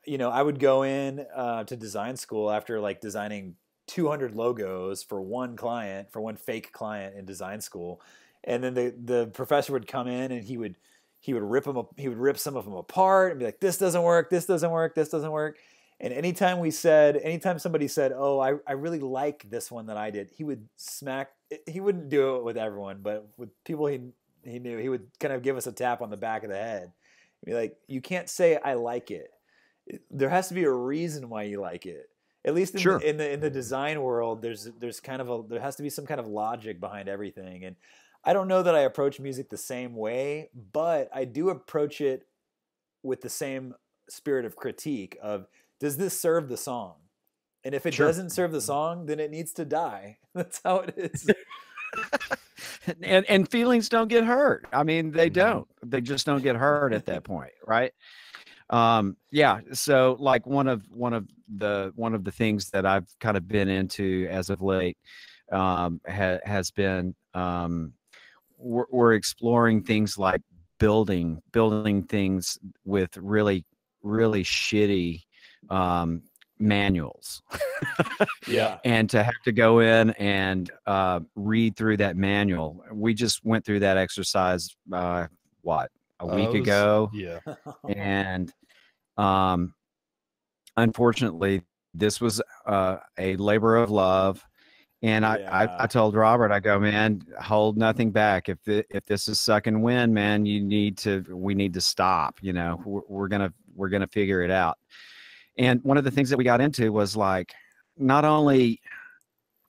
I would go in to design school after like designing 200 logos for one client, for one fake client in design school, and then the professor would come in and he would rip some of them apart and be like, this doesn't work, this doesn't work, this doesn't work. And anytime somebody said, "Oh, I really like this one that I did," he would smack. He wouldn't do it with everyone, but with people he knew, he would kind of give us a tap on the back of the head. Be like, "You can't say I like it. There has to be a reason why you like it." At least Sure. in the design world, there's kind of there has to be some kind of logic behind everything. And I don't know that I approach music the same way, but I do approach it with the same spirit of critique of, does this serve the song? And if it Sure. doesn't serve the song, then it needs to die. That's how it is. And feelings don't get hurt. I mean, they don't. They just don't get hurt at that point, right? Yeah. So like one of the things that I've kind of been into as of late has been we're exploring things like building things with really shitty manuals. Yeah. And to have to go in and read through that manual. We just went through that exercise a week ago. Yeah. And unfortunately, this was a labor of love. And I told Robert, I go, man, hold nothing back. If this is suck and win, man, we need to stop. You know, we're gonna figure it out. And one of the things that we got into was like, not only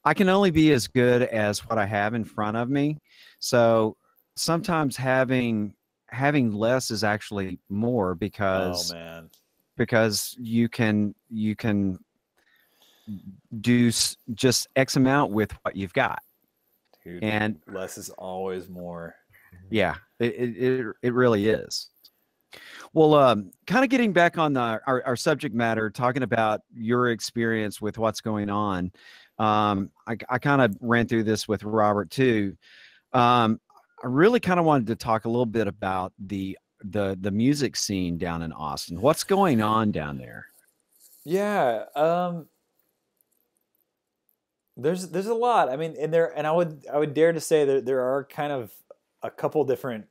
I can only be as good as what I have in front of me. So sometimes having less is actually more, because you can do just X amount with what you've got. Dude, and less is always more. Yeah, it really is. Well, kind of getting back on our subject matter, talking about your experience with what's going on. I kind of ran through this with Robert too. I really kind of wanted to talk a little bit about the music scene down in Austin. What's going on down there? Yeah, there's a lot. I mean, and I would dare to say that there are kind of a couple different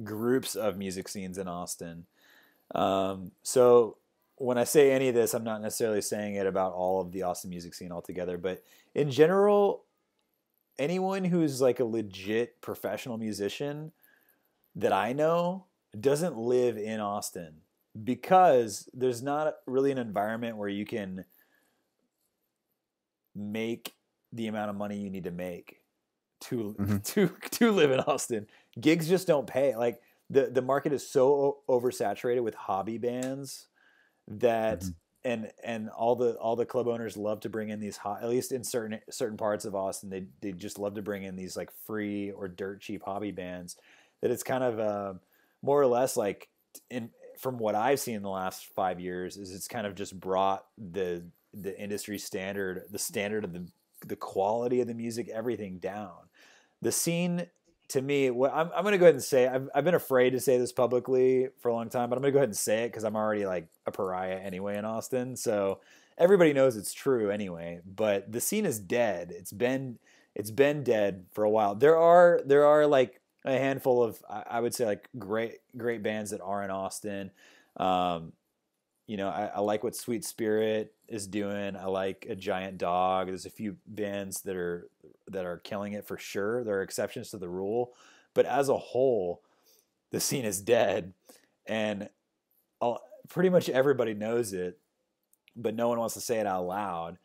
groups of music scenes in Austin. So when I say any of this, I'm not necessarily saying it about all of the Austin music scene altogether, but in general, anyone who's like a legit professional musician that I know doesn't live in Austin, because there's not really an environment where you can make the amount of money you need to make to live in Austin. Gigs just don't pay. Like the market is so oversaturated with hobby bands that and all the club owners love to bring in these at least in certain parts of Austin, they just love to bring in these like free or dirt cheap hobby bands, that it's kind of more or less like, from what I've seen in the last 5 years, is it's kind of just brought the industry standard, the standard of the quality of the music, everything down. The scene, to me, what I'm going to go ahead and say, I've been afraid to say this publicly for a long time, but I'm going to go ahead and say it because I'm already like a pariah anyway in Austin. So everybody knows it's true anyway, but the scene is dead. It's been dead for a while. There are like a handful of, I would say, like great bands that are in Austin. You know, I like what Sweet Spirit is doing. I like A Giant Dog. There's a few bands that are killing it for sure. There are exceptions to the rule, but as a whole, the scene is dead, and pretty much everybody knows it, but no one wants to say it out loud,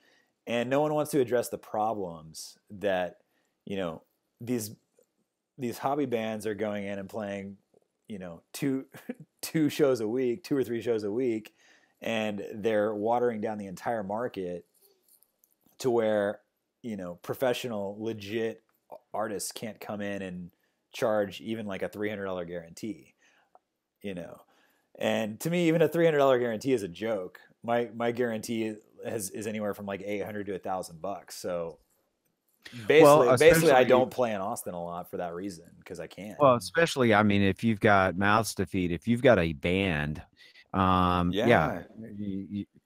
and no one wants to address the problems that, you know, these hobby bands are going in and playing, you know, two shows a week, 2 or 3 shows a week, and they're watering down the entire market to where, you know, professional legit artists can't come in and charge even like a $300 guarantee, you know. And to me, even a $300 guarantee is a joke. My guarantee is anywhere from like $800 to $1,000. So basically, I don't play in Austin a lot for that reason, because I can't. Well, especially, I mean, if you've got mouths to feed, if you've got a band,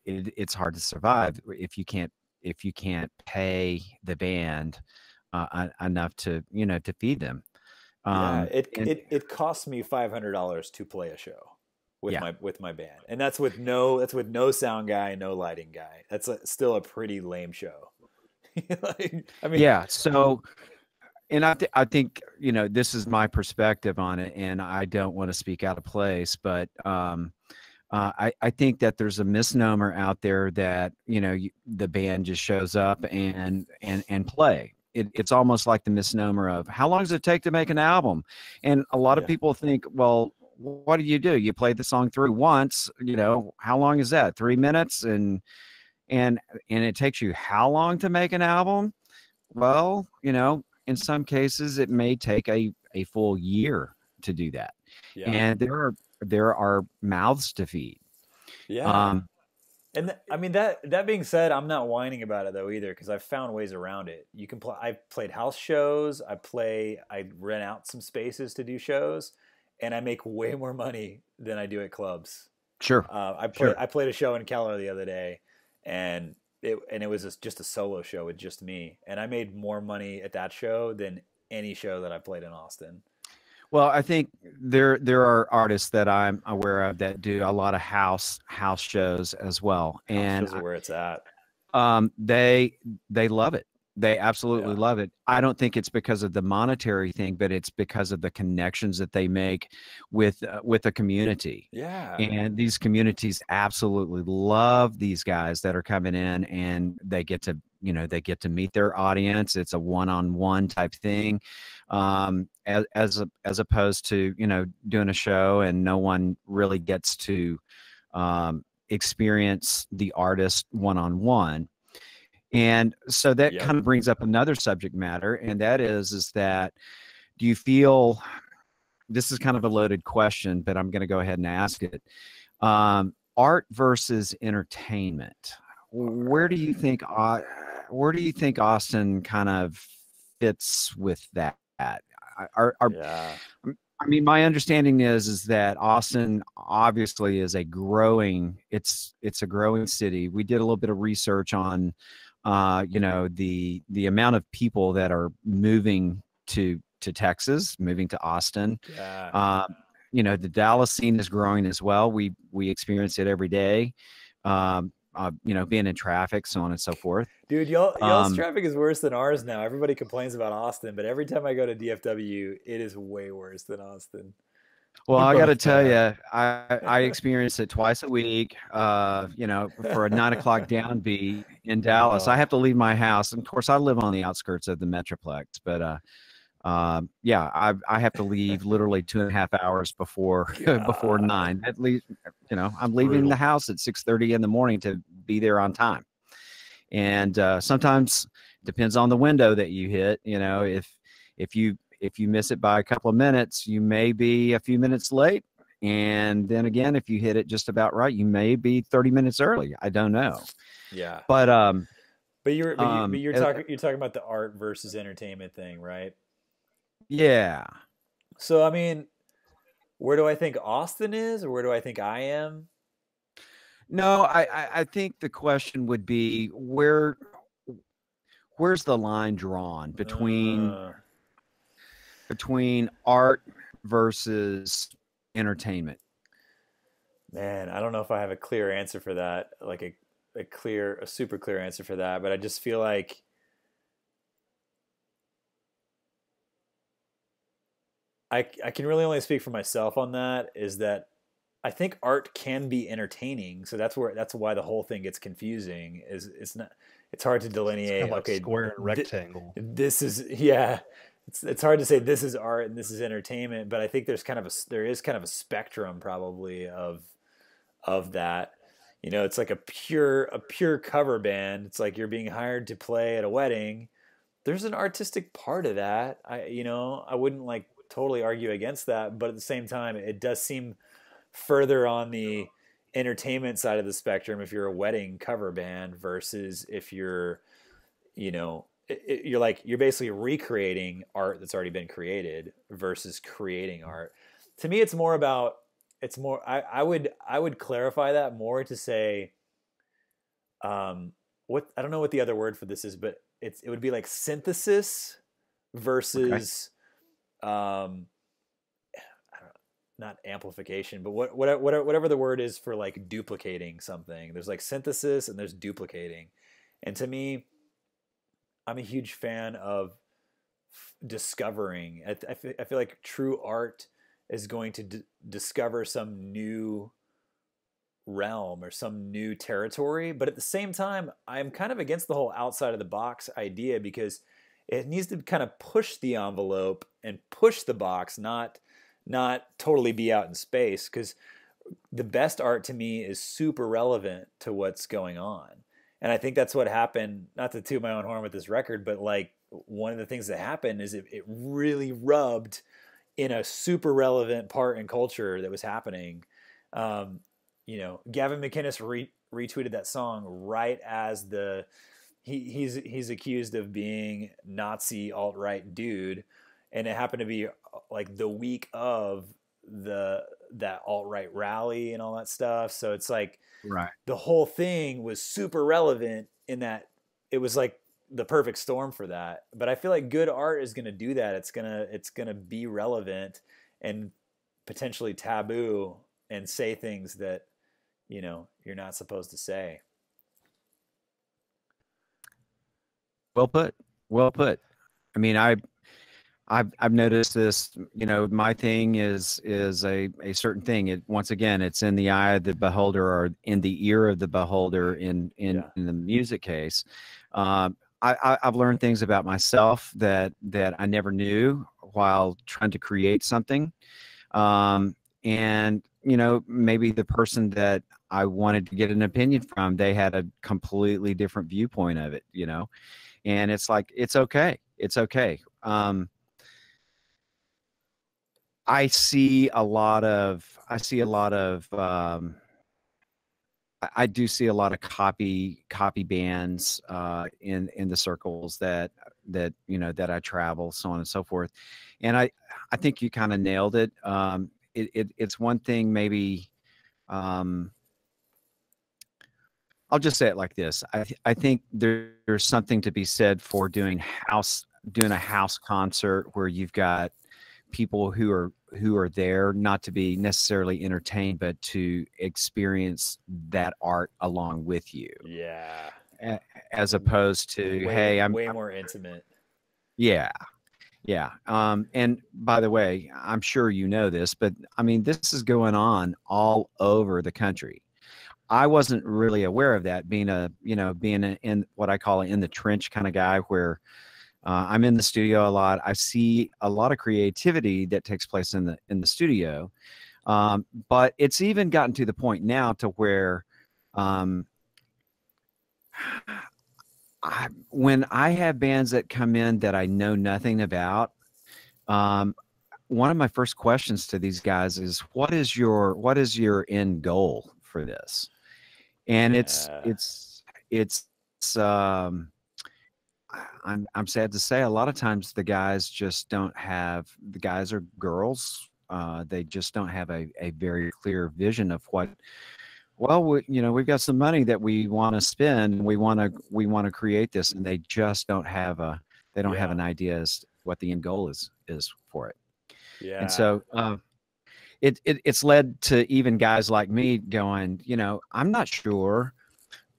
it's hard to survive if you can't pay the band enough to, you know, to feed them. It costs me $500 to play a show. with my band, and that's with no sound guy, no lighting guy. That's still a pretty lame show. Like, I mean, Yeah. So, and I think, this is my perspective on it, and I don't want to speak out of place, but I think that there's a misnomer out there that the band just shows up and play. It's almost like the misnomer of how long does it take to make an album, and a lot of Yeah. people think, well, what do? You play the song through once. How long is that? 3 minutes, and it takes you how long to make an album? Well, in some cases, it may take a full year to do that, Yeah. and there are mouths to feed. Yeah. And I mean, that being said, I'm not whining about it though either, because I've found ways around it. You can play. I've played house shows. I rent out some spaces to do shows, and I make way more money than I do at clubs. Sure. I played a show in Keller the other day, and it was just a solo show with just me, and I made more money at that show than any show that I played in Austin. Well, I think there are artists that I'm aware of that do a lot of house shows as well, and House shows are where it's at. they love it. They absolutely Yeah. love it. I don't think it's because of the monetary thing, but it's because of the connections that they make with a community. Yeah. And these communities absolutely love these guys that are coming in, and they get to meet their audience. It's a one-on-one type thing, as opposed to doing a show and no one really gets to experience the artist one-on-one. And so that Yep. kind of brings up another subject matter, and that is that, do you feel, this is kind of a loaded question, but I'm going to go ahead and ask it. Art versus entertainment. Where do you think Austin kind of fits with that? Yeah. I mean, my understanding is that Austin obviously is a growing city. We did a little bit of research on the amount of people that are moving to Texas, moving to Austin. Yeah. The Dallas scene is growing as well. We experience it every day. Being in traffic, so on and so forth. Dude, y'all's traffic is worse than ours now. Everybody complains about Austin, but every time I go to DFW, it is way worse than Austin. Well, I got to tell you, I experience it twice a week. For a 9 o'clock downbeat in Dallas, I have to leave my house. And of course, I live on the outskirts of the Metroplex, but I have to leave literally 2.5 hours before 9. At least, I'm leaving the house at 6:30 in the morning to be there on time. And sometimes depends on the window that you hit. If you miss it by a couple of minutes, you may be a few minutes late. And then again, if you hit it just about right, you may be 30 minutes early. I don't know. Yeah. But you're talking about the art versus entertainment thing, right? Yeah. So I mean, where do I think Austin is, or where do I think I am? No, I think the question would be where's the line drawn between art versus entertainment? Man, I don't know if I have a clear answer for that, like a super clear answer for that, but I just feel like I can really only speak for myself on that, is that I think art can be entertaining. So that's why the whole thing gets confusing. It's hard to delineate. It's like square and rectangle. This is It's hard to say this is art and this is entertainment, but I think there is kind of a spectrum probably of that. It's like a pure cover band. It's like you're being hired to play at a wedding. There's an artistic part of that. I wouldn't like totally argue against that, but at the same time, it does seem further on the entertainment side of the spectrum if you're a wedding cover band versus if you're, you're basically recreating art that's already been created versus creating art. To me, I would clarify that more to say, what, I don't know what the other word for this is, but it would be like synthesis versus, I don't know, not amplification, but whatever the word is for like duplicating something. There's like synthesis and there's duplicating. And to me, I'm a huge fan of discovering. I feel like true art is going to discover some new realm or some new territory. But at the same time, I'm kind of against the whole outside of the box idea, because it needs to kind of push the envelope and push the box, not totally be out in space. Because the best art to me is super relevant to what's going on. And I think that's what happened, not to toot my own horn with this record, but like one of the things that happened is it really rubbed in a super relevant part in culture that was happening. You know, Gavin McInnes retweeted that song right as he's accused of being Nazi alt-right dude, and it happened to be like the week of that alt-right rally and all that stuff. So it's like Right. the whole thing was super relevant in that it was like the perfect storm for that. But I feel like good art is going to do that. It's going to be relevant and potentially taboo and say things that, you know, you're not supposed to say. Well put. Well put. I mean, I've noticed this. You know, my thing is a certain thing. It, once again, it's in the eye of the beholder, or in the ear of the beholder. In the music case, I've learned things about myself that I never knew while trying to create something. And you know, maybe the person that I wanted to get an opinion from, they had a completely different viewpoint of it. You know, and it's like, it's okay. It's okay. I see a lot of I do see a lot of copy bands in the circles that you know, that I travel, so on and so forth. And I think you kind of nailed it. It's one thing, maybe I'll just say it like this. I think there's something to be said for doing a house concert where you've got people who are there not to be necessarily entertained, but to experience that art along with you. Yeah. As opposed to, hey, I'm way more intimate. Yeah. Yeah. And by the way, I'm sure you know this, but I mean, this is going on all over the country. I wasn't really aware of that, being in what I call in the trench kind of guy, where I'm in the studio a lot. I see a lot of creativity that takes place in the studio. But it's even gotten to the point now to where when I have bands that come in that I know nothing about, one of my first questions to these guys is, what is your end goal for this? And I'm sad to say, a lot of times the guys just don't have, the guys or girls, they just don't have a very clear vision of what, well, we've got some money that we want to spend, and we want to create this, and they just don't have an idea as to what the end goal is for it. Yeah. And so it's led to even guys like me going, I'm not sure,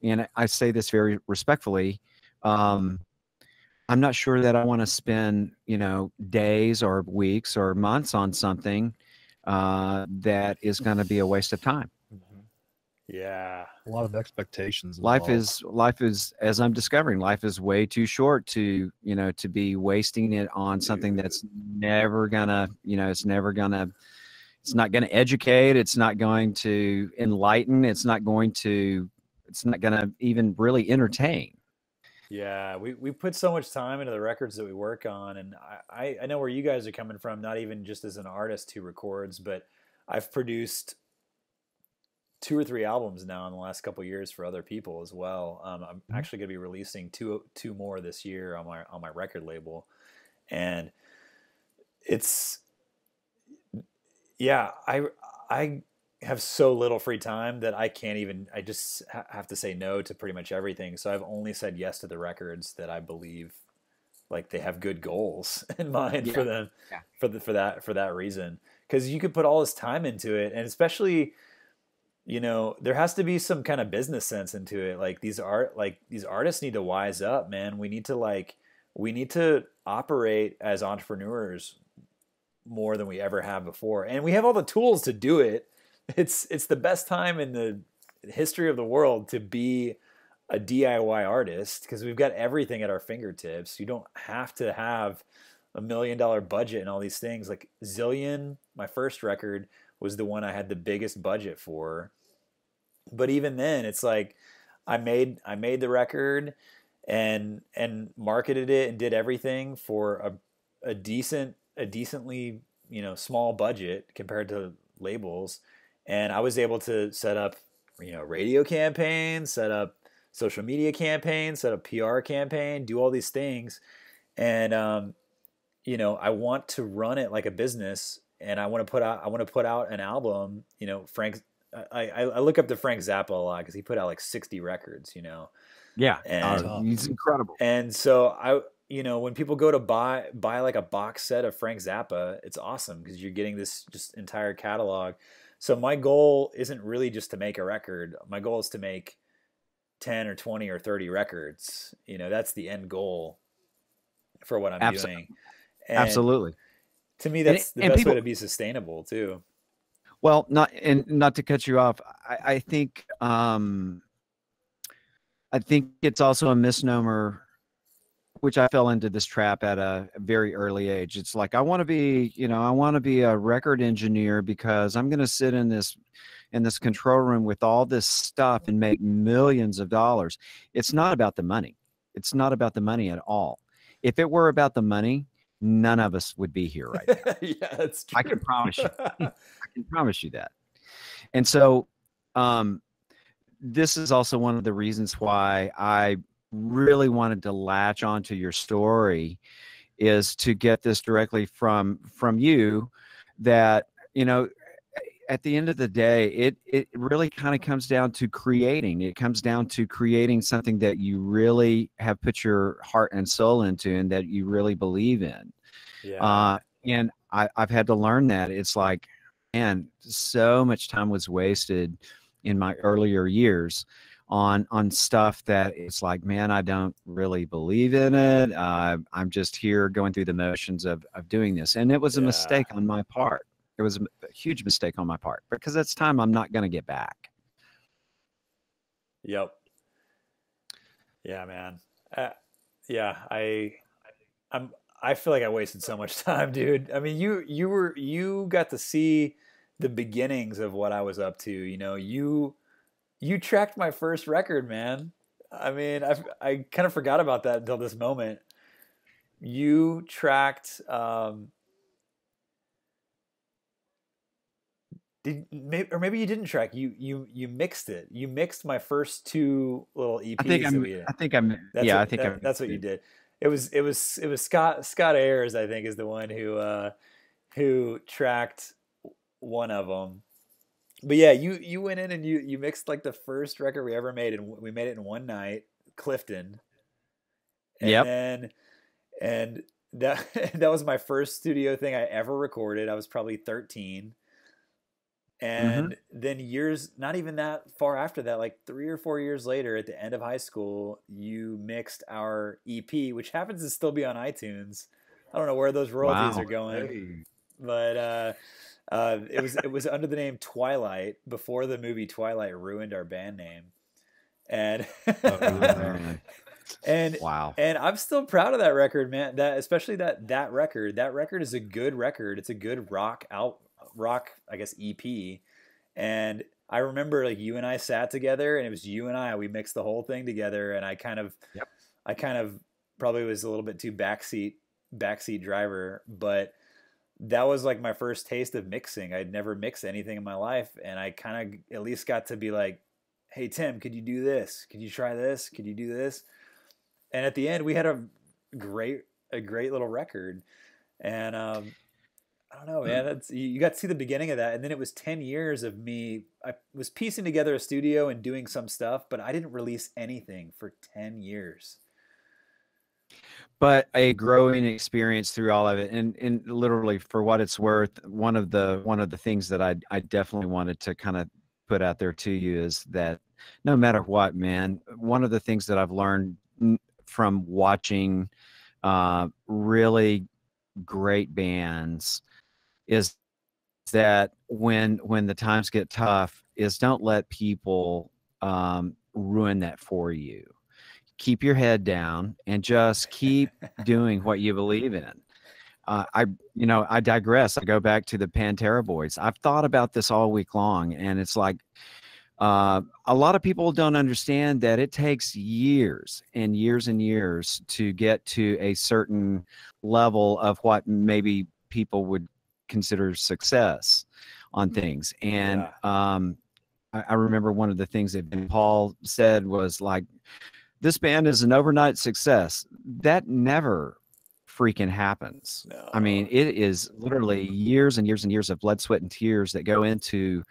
and I say this very respectfully, I'm not sure that I want to spend, days or weeks or months on something that is going to be a waste of time. Yeah. A lot of expectations. Life is, as I'm discovering, life is way too short to be wasting it on something that's never gonna, it's not gonna educate. It's not going to enlighten. It's not gonna even really entertain. Yeah, we put so much time into the records that we work on, and I know where you guys are coming from, not even just as an artist who records, but I've produced 2 or 3 albums now in the last couple of years for other people as well. I'm actually going to be releasing two more this year on my record label, and it's, yeah, I have so little free time that I just have to say no to pretty much everything. So I've only said yes to the records that I believe like they have good goals in mind for them, for that reason. because you could put all this time into it, and especially, there has to be some kind of business sense into it. Like these artists need to wise up, man. We need to operate as entrepreneurs more than we ever have before, and we have all the tools to do it. It's the best time in the history of the world to be a DIY artist, because we've got everything at our fingertips. You don't have to have $1 million budget and all these things. Like Zillion, my first record, was the one I had the biggest budget for. But even then, it's like I made the record and marketed it and did everything for a decently, small budget compared to labels. And I was able to set up, radio campaigns, set up social media campaigns, set up PR campaign, do all these things. And, I want to run it like a business, and I want to put out an album. Frank, I look up to Frank Zappa a lot because he put out like 60 records, Yeah. And He's incredible. And so when people go to buy like a box set of Frank Zappa, it's awesome because you're getting this just entire catalog. So my goal isn't really just to make a record. My goal is to make 10 or 20 or 30 records. That's the end goal for what I'm doing. And absolutely. To me, that's the best way to be sustainable too. Well, not to cut you off. I think it's also a misnomer, which I fell into this trap at a very early age. It's like, I want to be a record engineer because I'm going to sit in this control room with all this stuff and make millions of dollars. It's not about the money. It's not about the money at all. If it were about the money, none of us would be here right now. Yeah, that's true. I can promise you. I can promise you that. And so, this is also one of the reasons why I really wanted to latch onto your story, is to get this directly from you, that, at the end of the day, it really kind of comes down to creating. It comes down to creating something that you really have put your heart and soul into and that you really believe in. Yeah. And I've had to learn that. It's like, man, so much time was wasted in my earlier years on stuff that it's like, man, I don't really believe in it. I'm just here going through the motions of doing this. And it was a mistake on my part. It was a huge mistake on my part, because that's time I'm not going to get back. Yep. Yeah, man. I feel like I wasted so much time, dude. I mean, you got to see the beginnings of what I was up to. You tracked my first record, man. I mean, I kind of forgot about that until this moment. You tracked. Maybe you didn't track. You mixed it. You mixed my first two little EPs. That's what you did. It was Scott Ayers, I think, is the one who tracked one of them. But yeah, you went in and you mixed like the first record we ever made, and we made it in one night, Clifton. And and that was my first studio thing I ever recorded. I was probably 13. And then years, not even that far after that, like 3 or 4 years later, at the end of high school, you mixed our EP, which happens to still be on iTunes. I don't know where those royalties are going, but it was under the name Twilight before the movie Twilight ruined our band name, and and I'm still proud of that record, man. Especially that record. That record is a good record. It's a good rock, I guess, EP. And I remember, like, you and I sat together, and it was you and I. We mixed the whole thing together, and I kind of probably was a little bit too backseat driver, but that was like my first taste of mixing. I'd never mixed anything in my life, and I kind of at least got to be like, "Hey Tim, could you do this? Could you try this? Could you do this?" And at the end, we had a great little record, and I don't know, man. You got to see the beginning of that, and then it was 10 years of me. I was piecing together a studio and doing some stuff, but I didn't release anything for 10 years. but a growing experience through all of it. And literally, for what it's worth, one of the things that I definitely wanted to kind of put out there to you is that no matter what, man, one of the things that I've learned from watching really great bands is that when the times get tough, is don't let people ruin that for you. Keep your head down and just keep doing what you believe in. I digress. I go back to the Pantera Boys. I've thought about this all week long, and it's like a lot of people don't understand that it takes years and years and years to get to a certain level of what maybe people would consider success on things. And I remember one of the things that Paul said was like, this band is an overnight success. That never freaking happens. No. I mean, it is literally years and years and years of blood, sweat, and tears that go into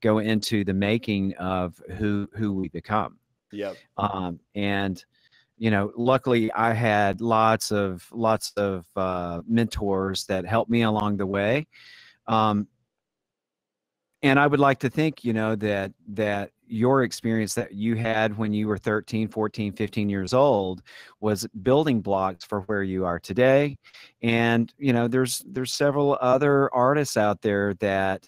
the making of who we become. Yep. And luckily I had lots of mentors that helped me along the way. And I would like to think, that your experience that you had when you were 13, 14, 15 years old was building blocks for where you are today. And, there's several other artists out there that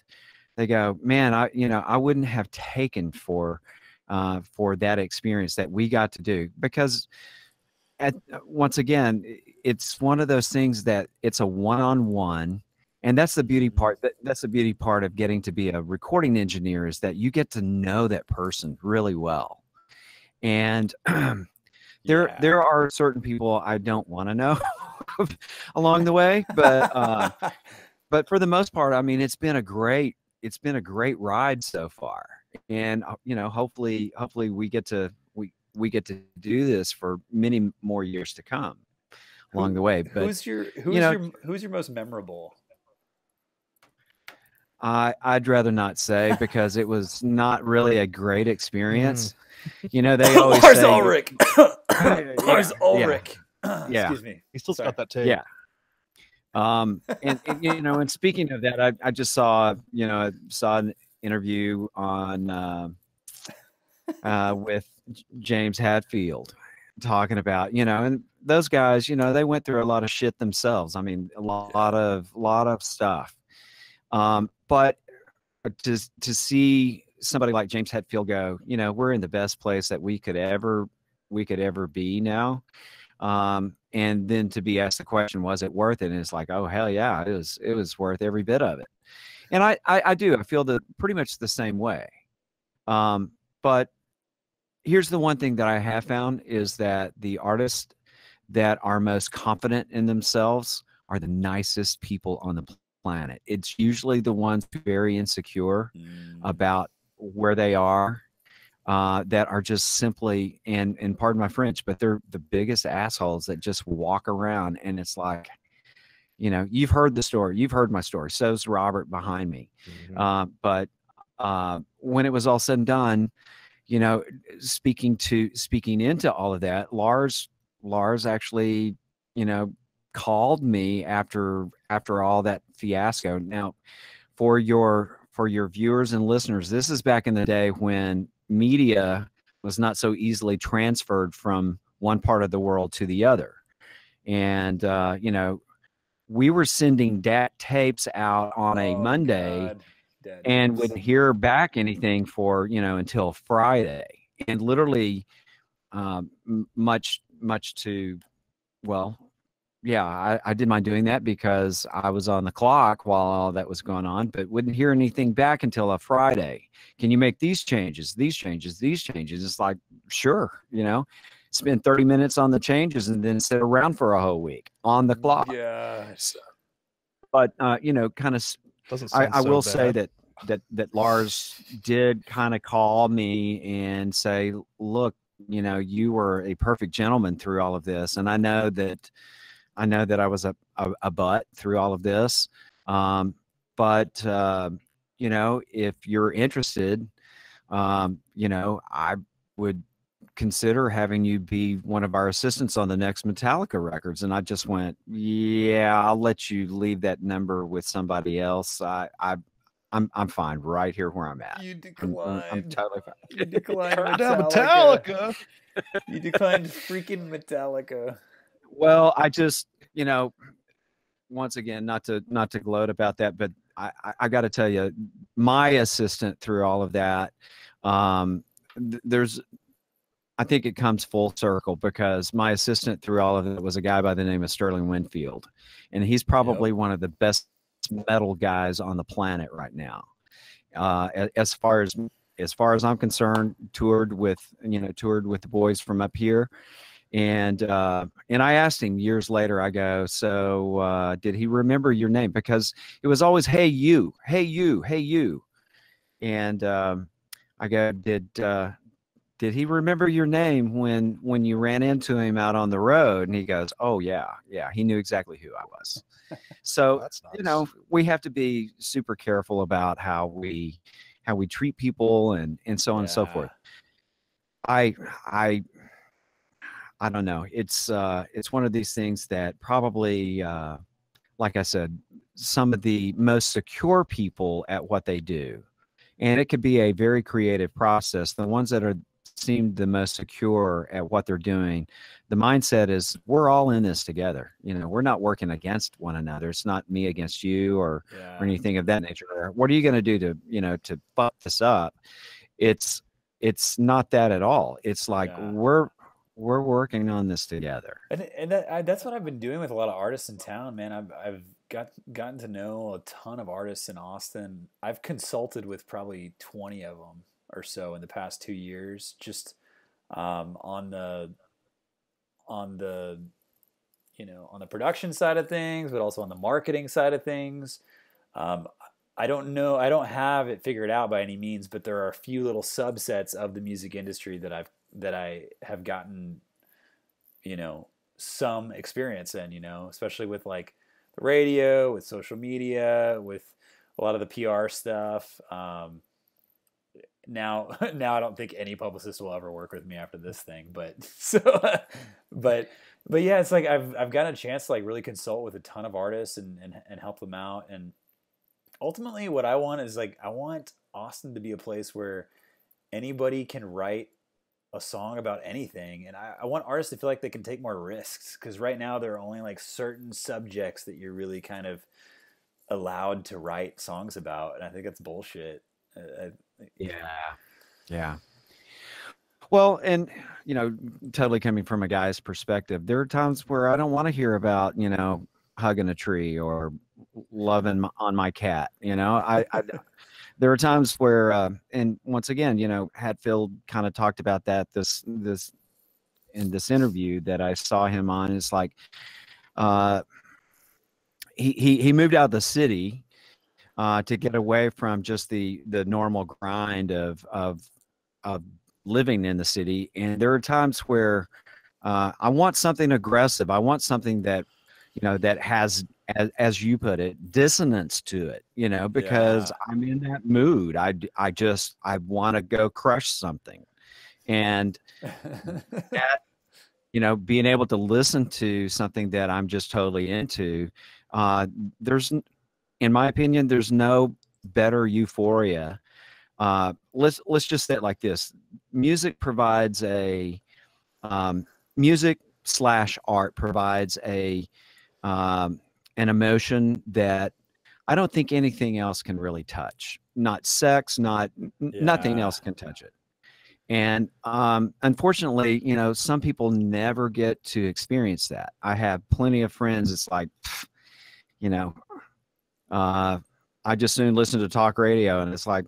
they go, man, I wouldn't have taken for that experience that we got to do, because once again, it's one of those things that it's a one-on-one. And that's the beauty part. That's the beauty part of getting to be a recording engineer, is that you get to know that person really well. And there are certain people I don't want to know along the way, but for the most part, I mean, it's been a great ride so far. And hopefully we get to do this for many more years to come along the way. But who's your most memorable? I'd rather not say, because it was not really a great experience. They always Lars say, Ulrich. Lars Ulrich. Yeah. Excuse me. He still got that tape. Yeah. And speaking of that, I just saw an interview on with James Hetfield talking about, and those guys, they went through a lot of shit themselves. I mean, a lot of stuff. But to see somebody like James Hetfield go, we're in the best place that we could ever be now. And then to be asked the question, was it worth it? And it's like, oh, hell yeah, it was worth every bit of it. And I feel pretty much the same way. But here's the one thing that I have found is that the artists that are most confident in themselves are the nicest people on the planet. It's usually the ones very insecure about where they are, that are just simply, and pardon my French, but they're the biggest assholes that just walk around. And it's like, you've heard the story, you've heard my story. So's Robert behind me. But when it was all said and done, speaking into all of that, Lars actually, called me after all that fiasco. Now, for your viewers and listeners, this is back in the day when media was not so easily transferred from one part of the world to the other. And we were sending tapes out on a Monday and wouldn't hear back anything for until Friday. And literally much to, well, yeah, I didn't mind doing that because I was on the clock while all that was going on, but wouldn't hear anything back until a Friday. Can you make these changes? It's like, sure, spend 30 minutes on the changes and then sit around for a whole week on the clock. Yes. But, kind of, I will say that Lars did kind of call me and say, look, you were a perfect gentleman through all of this. And I know that I was a butt through all of this. But if you're interested, I would consider having you be one of our assistants on the next Metallica records. And I just went, yeah, I'll let you leave that number with somebody else. I'm fine right here where I'm at. You I'm declined. totally fine. You declined Turn down Metallica. Metallica. You declined freaking Metallica. Well, I just, once again, not to gloat about that, but I got to tell you, my assistant through all of that, I think it comes full circle, because my assistant through all of it was a guy by the name of Sterling Winfield, and he's probably one of the best metal guys on the planet right now. As far as I'm concerned, toured with the boys from up here. And I asked him years later, I go, so did he remember your name? Because it was always, hey, you, hey, you, hey, you. And I go, did he remember your name when you ran into him out on the road? And he goes, oh, yeah, he knew exactly who I was. So, That's nice. We have to be super careful about how we treat people and so on and so forth. I don't know. It's one of these things that probably, like I said, some of the most secure people at what they do, and it could be a very creative process. The ones that seem the most secure at what they're doing, the mindset is we're all in this together. We're not working against one another. It's not me against you or anything of that nature. Or what are you going to do to fuck this up? It's not that at all. It's like we're working on this together. And that's what I've been doing with a lot of artists in town, man. I've gotten to know a ton of artists in Austin. I've consulted with probably 20 of them or so in the past 2 years, just on the production side of things, but also on the marketing side of things. I don't know. I don't have it figured out by any means, but there are a few little subsets of the music industry that I have gotten, some experience in, especially with like the radio, with social media, with a lot of the PR stuff. Now I don't think any publicist will ever work with me after this thing, but but yeah, it's like I've gotten a chance to like really consult with a ton of artists and help them out. And ultimately what I want is like, I want Austin to be a place where anybody can write a song about anything. And I want artists to feel like they can take more risks, because right now there are only like certain subjects that you're really kind of allowed to write songs about. And I think that's bullshit. Yeah. Well, and, totally coming from a guy's perspective, there are times where I don't want to hear about, hugging a tree or loving on my cat. There are times where, and once again, Hatfield kind of talked about that this in this interview that I saw him on. It's like he moved out of the city to get away from just the normal grind of living in the city. And there are times where I want something aggressive. I want something that that has, as you put it, dissonance to it, because I'm in that mood. I want to go crush something. And that, being able to listen to something that I'm just totally into, in my opinion, there's no better euphoria. Let's just say it like this. Music provides music/art provides an emotion that I don't think anything else can really touch. Not sex, nothing else can touch it. And unfortunately, some people never get to experience that. I have plenty of friends. It's like, I just soon listen to talk radio, and it's like,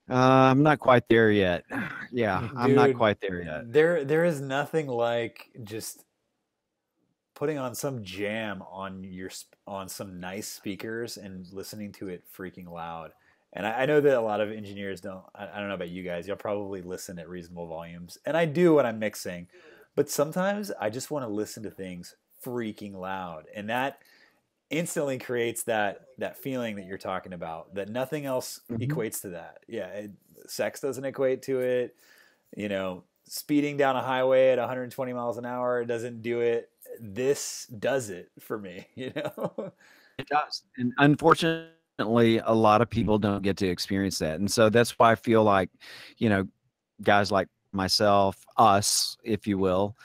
I'm not quite there yet. Yeah, Dude, I'm not quite there yet. There is nothing like just putting on some jam on some nice speakers and listening to it freaking loud. And I know that a lot of engineers don't. I don't know about you guys. You'll probably listen at reasonable volumes, and I do when I'm mixing. But sometimes I just want to listen to things freaking loud, and that instantly creates that feeling that you're talking about. That nothing else equates to that. Yeah, sex doesn't equate to it. speeding down a highway at 120 miles an hour doesn't do it. This does it for me, you know? It does. And unfortunately, a lot of people don't get to experience that. And so that's why I feel like, you know, guys like myself, us, if you will,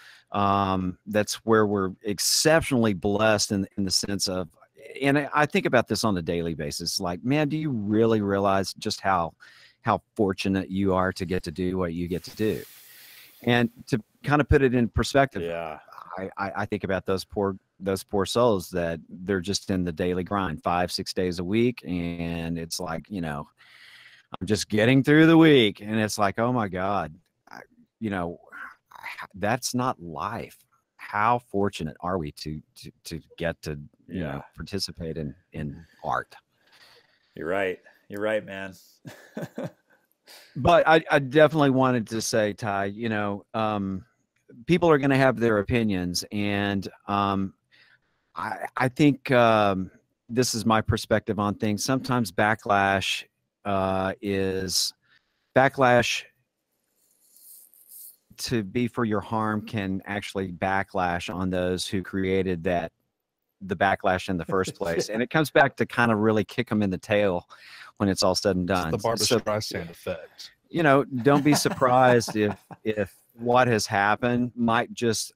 that's where we're exceptionally blessed in the sense of, and I think about this on a daily basis. Like, man, do you really realize just how fortunate you are to get to do what you get to do? And to kind of put it in perspective, Yeah. I think about those poor souls that they're just in the daily grind 5-6 days a week. And it's like, you know, I'm just getting through the week. And it's like, oh my God, you know, that's not life. How fortunate are we to get to, you know, participate in art? You're right. You're right, man. But I definitely wanted to say, Ty, you know, people are going to have their opinions, and I think this is my perspective on things. Sometimes backlash to be for your harm can actually backlash on those who created the backlash in the first place. And it comes back to kind of really kick them in the tail when it's all said and done. It's the Barbra Streisand effect. You know, don't be surprised if what has happened might just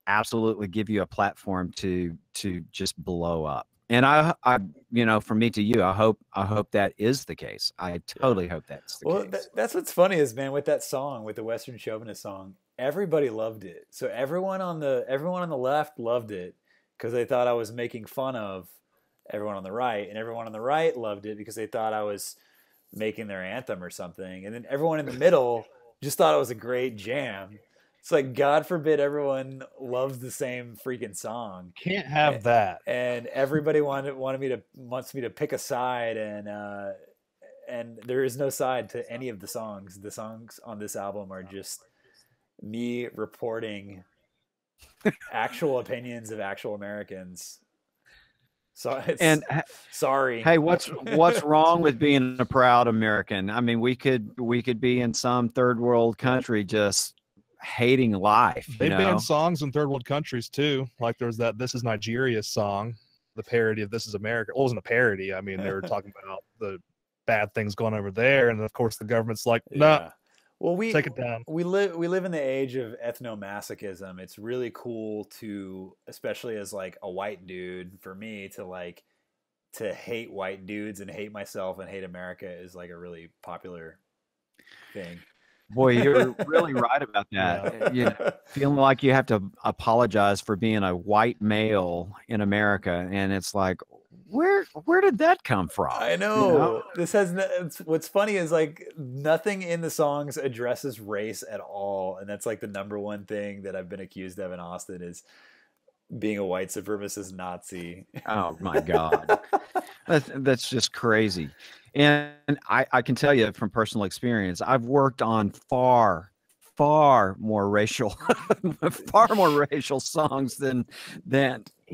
absolutely give you a platform to just blow up. And I you know, from me to you, I hope that is the case. I totally hope that's the case. Well, that's what's funny is, man, with that song, with the Western Chauvinist song, everybody loved it. So everyone on the left loved it because they thought I was making fun of everyone on the right, and everyone on the right loved it because they thought I was making their anthem or something. And then everyone in the middle just thought it was a great jam. It's like, God forbid everyone loves the same freaking song. Can't have that. And everybody wants me to pick a side, and there is no side to any of the songs. The songs on this album are just me reporting actual opinions of actual Americans. So sorry. Hey, what's wrong with being a proud American? I mean, we could be in some third world country just hating life. They banned songs in third world countries too. Like there was that "This Is Nigeria" song, the parody of "This Is America." Well, it wasn't a parody. I mean, they were talking about the bad things going over there, and of course the government's like, "No, nah, well, take it down." We live in the age of ethnomasochism. It's really cool to, especially as like a white dude, for me to hate white dudes and hate myself and hate America is like a really popular thing. Boy, you're really right about that. You know, feeling like you have to apologize for being a white male in America, and it's like, where did that come from? I know. You know? This has what's funny is like nothing in the songs addresses race at all, and that's like the #1 thing that I've been accused of in Austin is being a white supremacist Nazi. Oh my God, that's just crazy. And I can tell you from personal experience, I've worked on far more racial songs than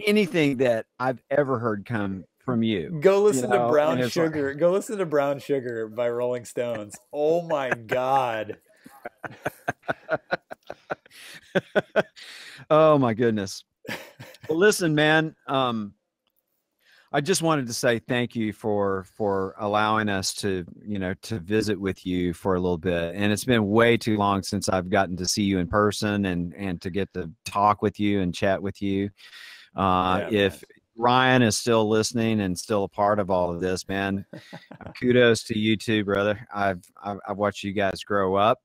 anything that I've ever heard come from you. Go listen to Brown Sugar. Go listen to Brown Sugar by Rolling Stones. Oh my God. Oh my goodness. Well, listen, man, I just wanted to say thank you for allowing us to visit with you for a little bit. And it's been way too long since I've gotten to see you in person and to get to talk with you and chat with you. If Ryan is still listening and still a part of all of this, man, kudos to you too, brother. I've watched you guys grow up.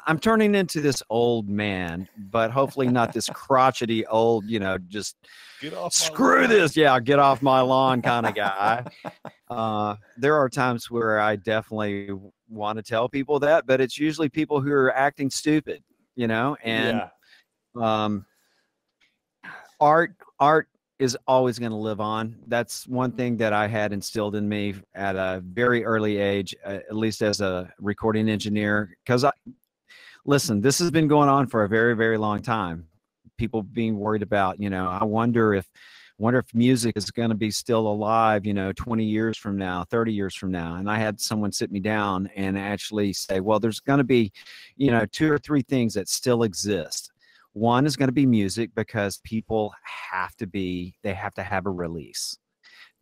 I'm turning into this old man, but hopefully not this crotchety old, just get off screw this. Yeah, get off my lawn kind of guy. There are times where I definitely want to tell people that, but it's usually people who are acting stupid, and art is always going to live on. That's one thing that I had instilled in me at a very early age, at least as a recording engineer, because listen, this has been going on for a very, very long time. People being worried about, I wonder if Wonder if music is going to be still alive, 20 years from now, 30 years from now. And I had someone sit me down and actually say, well, there's going to be, 2 or 3 things that still exist. One is going to be music, because people they have to have a release.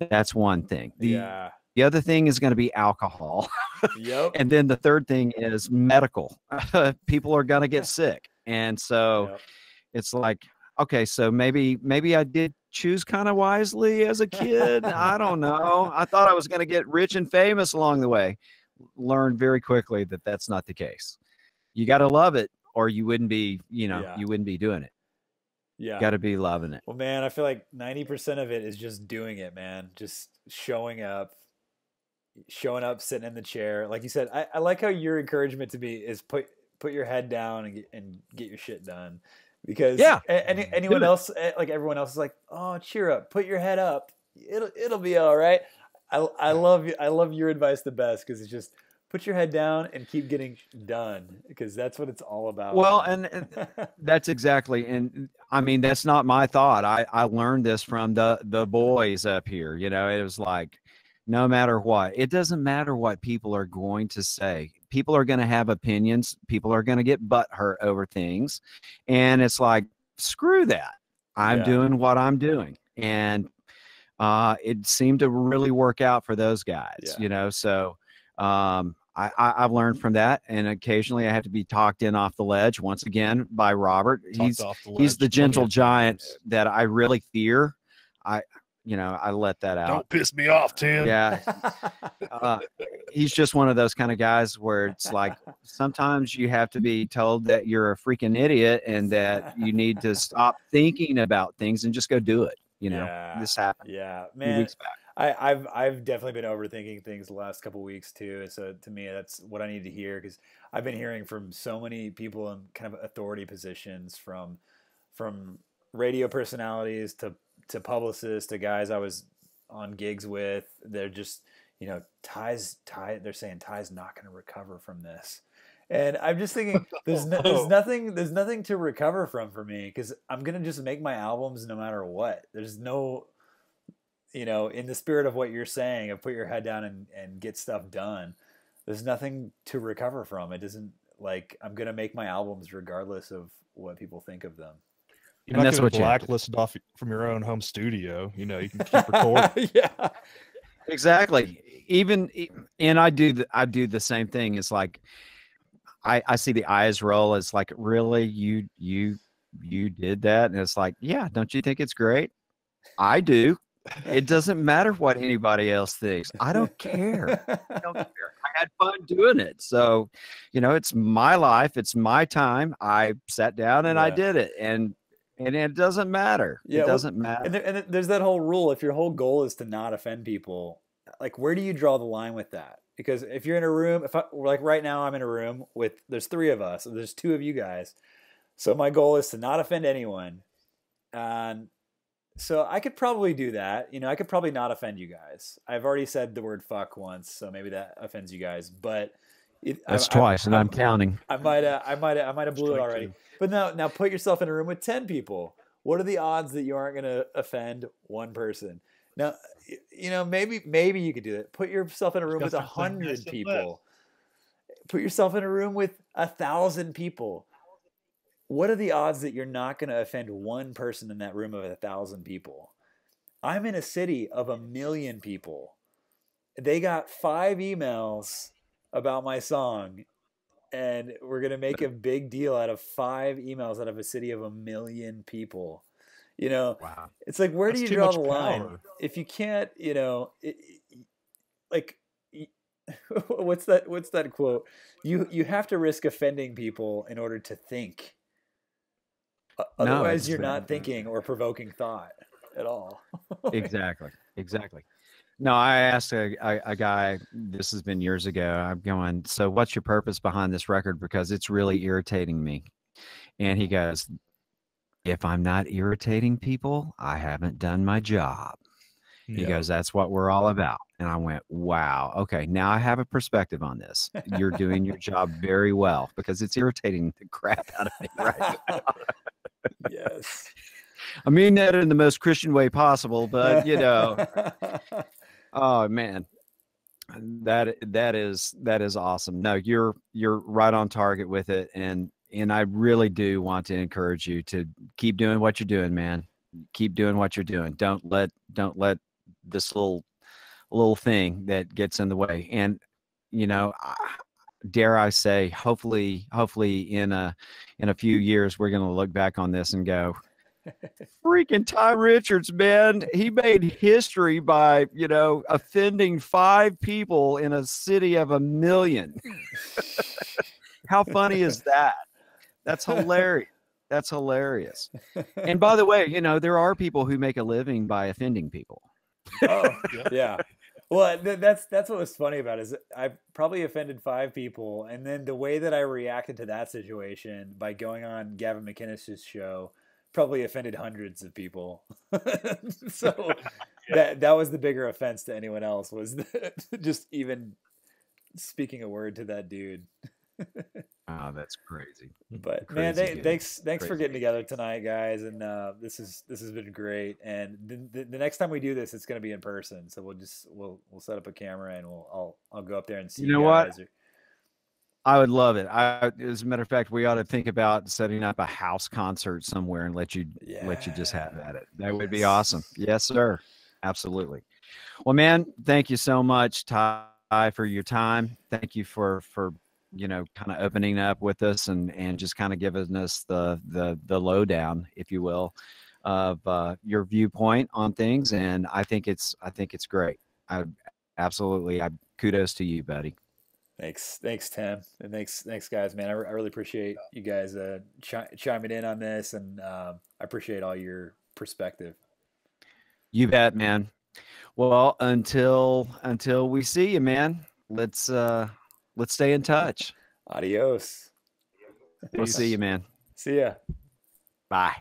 That's one thing. The other thing is going to be alcohol. Yep. And then the third thing is medical. People are going to get sick. And so it's like, okay, so maybe I did choose kind of wisely as a kid. I don't know. I thought I was going to get rich and famous along the way. Learned very quickly that that's not the case. You got to love it, or you wouldn't be, you wouldn't be doing it. Yeah. Got to be loving it. Well, man, I feel like 90% of it is just doing it, man. Just showing up, sitting in the chair. Like you said, I like how your encouragement to me is put your head down and get your shit done. Because anyone else, like everyone else, is like, oh, cheer up, put your head up, it'll be all right. I love your advice the best, because it's just put your head down and keep getting done, because that's what it's all about. Well, and that's exactly, and I mean, that's not my thought. I learned this from the boys up here. It was like, no matter what, it doesn't matter what people are going to say. People are going to have opinions. People are going to get butthurt over things. And it's like, screw that. I'm doing what I'm doing. And it seemed to really work out for those guys, So I've learned from that. And occasionally I have to be talked in off the ledge once again by Robert. He's the gentle giant that I really fear. I let that out. Don't piss me off, Tim. Yeah. He's just one of those kind of guys where it's like, sometimes you have to be told that you're a freaking idiot and that you need to stop thinking about things and just go do it. This happened. Yeah, man. Weeks back. I've definitely been overthinking things the last couple of weeks too. So to me, that's what I need to hear, because I've been hearing from so many people in kind of authority positions, from radio personalities to publicists to guys I was on gigs with. They're just, Ty's they're saying Ty's not going to recover from this. And I'm just thinking there's nothing to recover from for me, because I'm going to just make my albums no matter what. There's no, in the spirit of what you're saying, of put your head down and get stuff done, there's nothing to recover from. It doesn't, like, I'm going to make my albums regardless of what people think of them. You're not going to blacklist off from your own home studio. You can keep recording. Yeah, exactly. And I do the same thing. It's like, I see the eyes roll. It's like, really, you did that? And it's like, yeah, don't you think it's great? I do. It doesn't matter what anybody else thinks. I don't care. I don't care. I had fun doing it. So, it's my life. It's my time. I sat down and I did it. And it doesn't matter. Yeah, it doesn't matter. And there's that whole rule. If your whole goal is to not offend people, like, where do you draw the line with that? Because if you're in a room, like right now I'm in a room there's 3 of us, there's 2 of you guys. So my goal is to not offend anyone. And so I could probably do that. I could probably not offend you guys. I've already said the word fuck once, so maybe that offends you guys. But that's twice, and I'm counting. I might have blew it already. But now put yourself in a room with 10 people. What are the odds that you aren't going to offend one person? Now, maybe you could do that. Put yourself in a room with 100 people. Put yourself in a room with 1,000 people. What are the odds that you're not going to offend one person in that room of 1,000 people? I'm in a city of 1 million people. They got 5 emails about my song, and we're going to make a big deal out of 5 emails out of a city of 1 million people. Wow. It's like, where do you draw the line? If you can't, like, what's that quote? You have to risk offending people in order to think. Otherwise, you're not thinking or provoking thought at all. Exactly. No, I asked a guy, this has been years ago, I'm going, so what's your purpose behind this record? Because it's really irritating me. And he goes, if I'm not irritating people, I haven't done my job. He goes, that's what we're all about. And I went, wow, okay, now I have a perspective on this. You're doing your job very well, because it's irritating the crap out of me right now. Yes. I mean that in the most Christian way possible, but you know, oh man, that is awesome. No, you're right on target with it, and I really do want to encourage you to keep doing what you're doing, man. Keep doing what you're doing. Don't let this little thing that gets in the way. And you know, dare I say, hopefully in a few years we're going to look back on this and go, freaking Ty Richards, man, he made history by, you know, offending 5 people in a city of 1 million. How funny is that? That's hilarious. That's hilarious. And by the way, you know, there are people who make a living by offending people. Oh, yeah. Well, that's what was funny about it, is I probably offended 5 people, and then the way that I reacted to that situation by going on Gavin McInnes's show probably offended hundreds of people. So that was the bigger offense to anyone else, was just even speaking a word to that dude. Oh, that's crazy. But Crazy, man, dude. thanks Crazy. for getting together tonight, guys. And this has been great. And the next time we do this, it's going to be in person. So we'll set up a camera and I'll go up there and see You know what? guys. I would love it. As a matter of fact, we ought to think about setting up a house concert somewhere and let you just have at it. That would be awesome. Yes, sir. Absolutely. Well, man, thank you so much, Ty, for your time. Thank you for you know, kind of opening up with us and just kind of giving us the lowdown, if you will, of your viewpoint on things. And I think it's great. Absolutely. Kudos to you, buddy. Thanks, Tim, and thanks, guys, man. I really appreciate you guys chiming in on this, and I appreciate all your perspective. You bet, man. Well, until we see you, man. Let's stay in touch. Adios. We'll see you, man. See ya. Bye.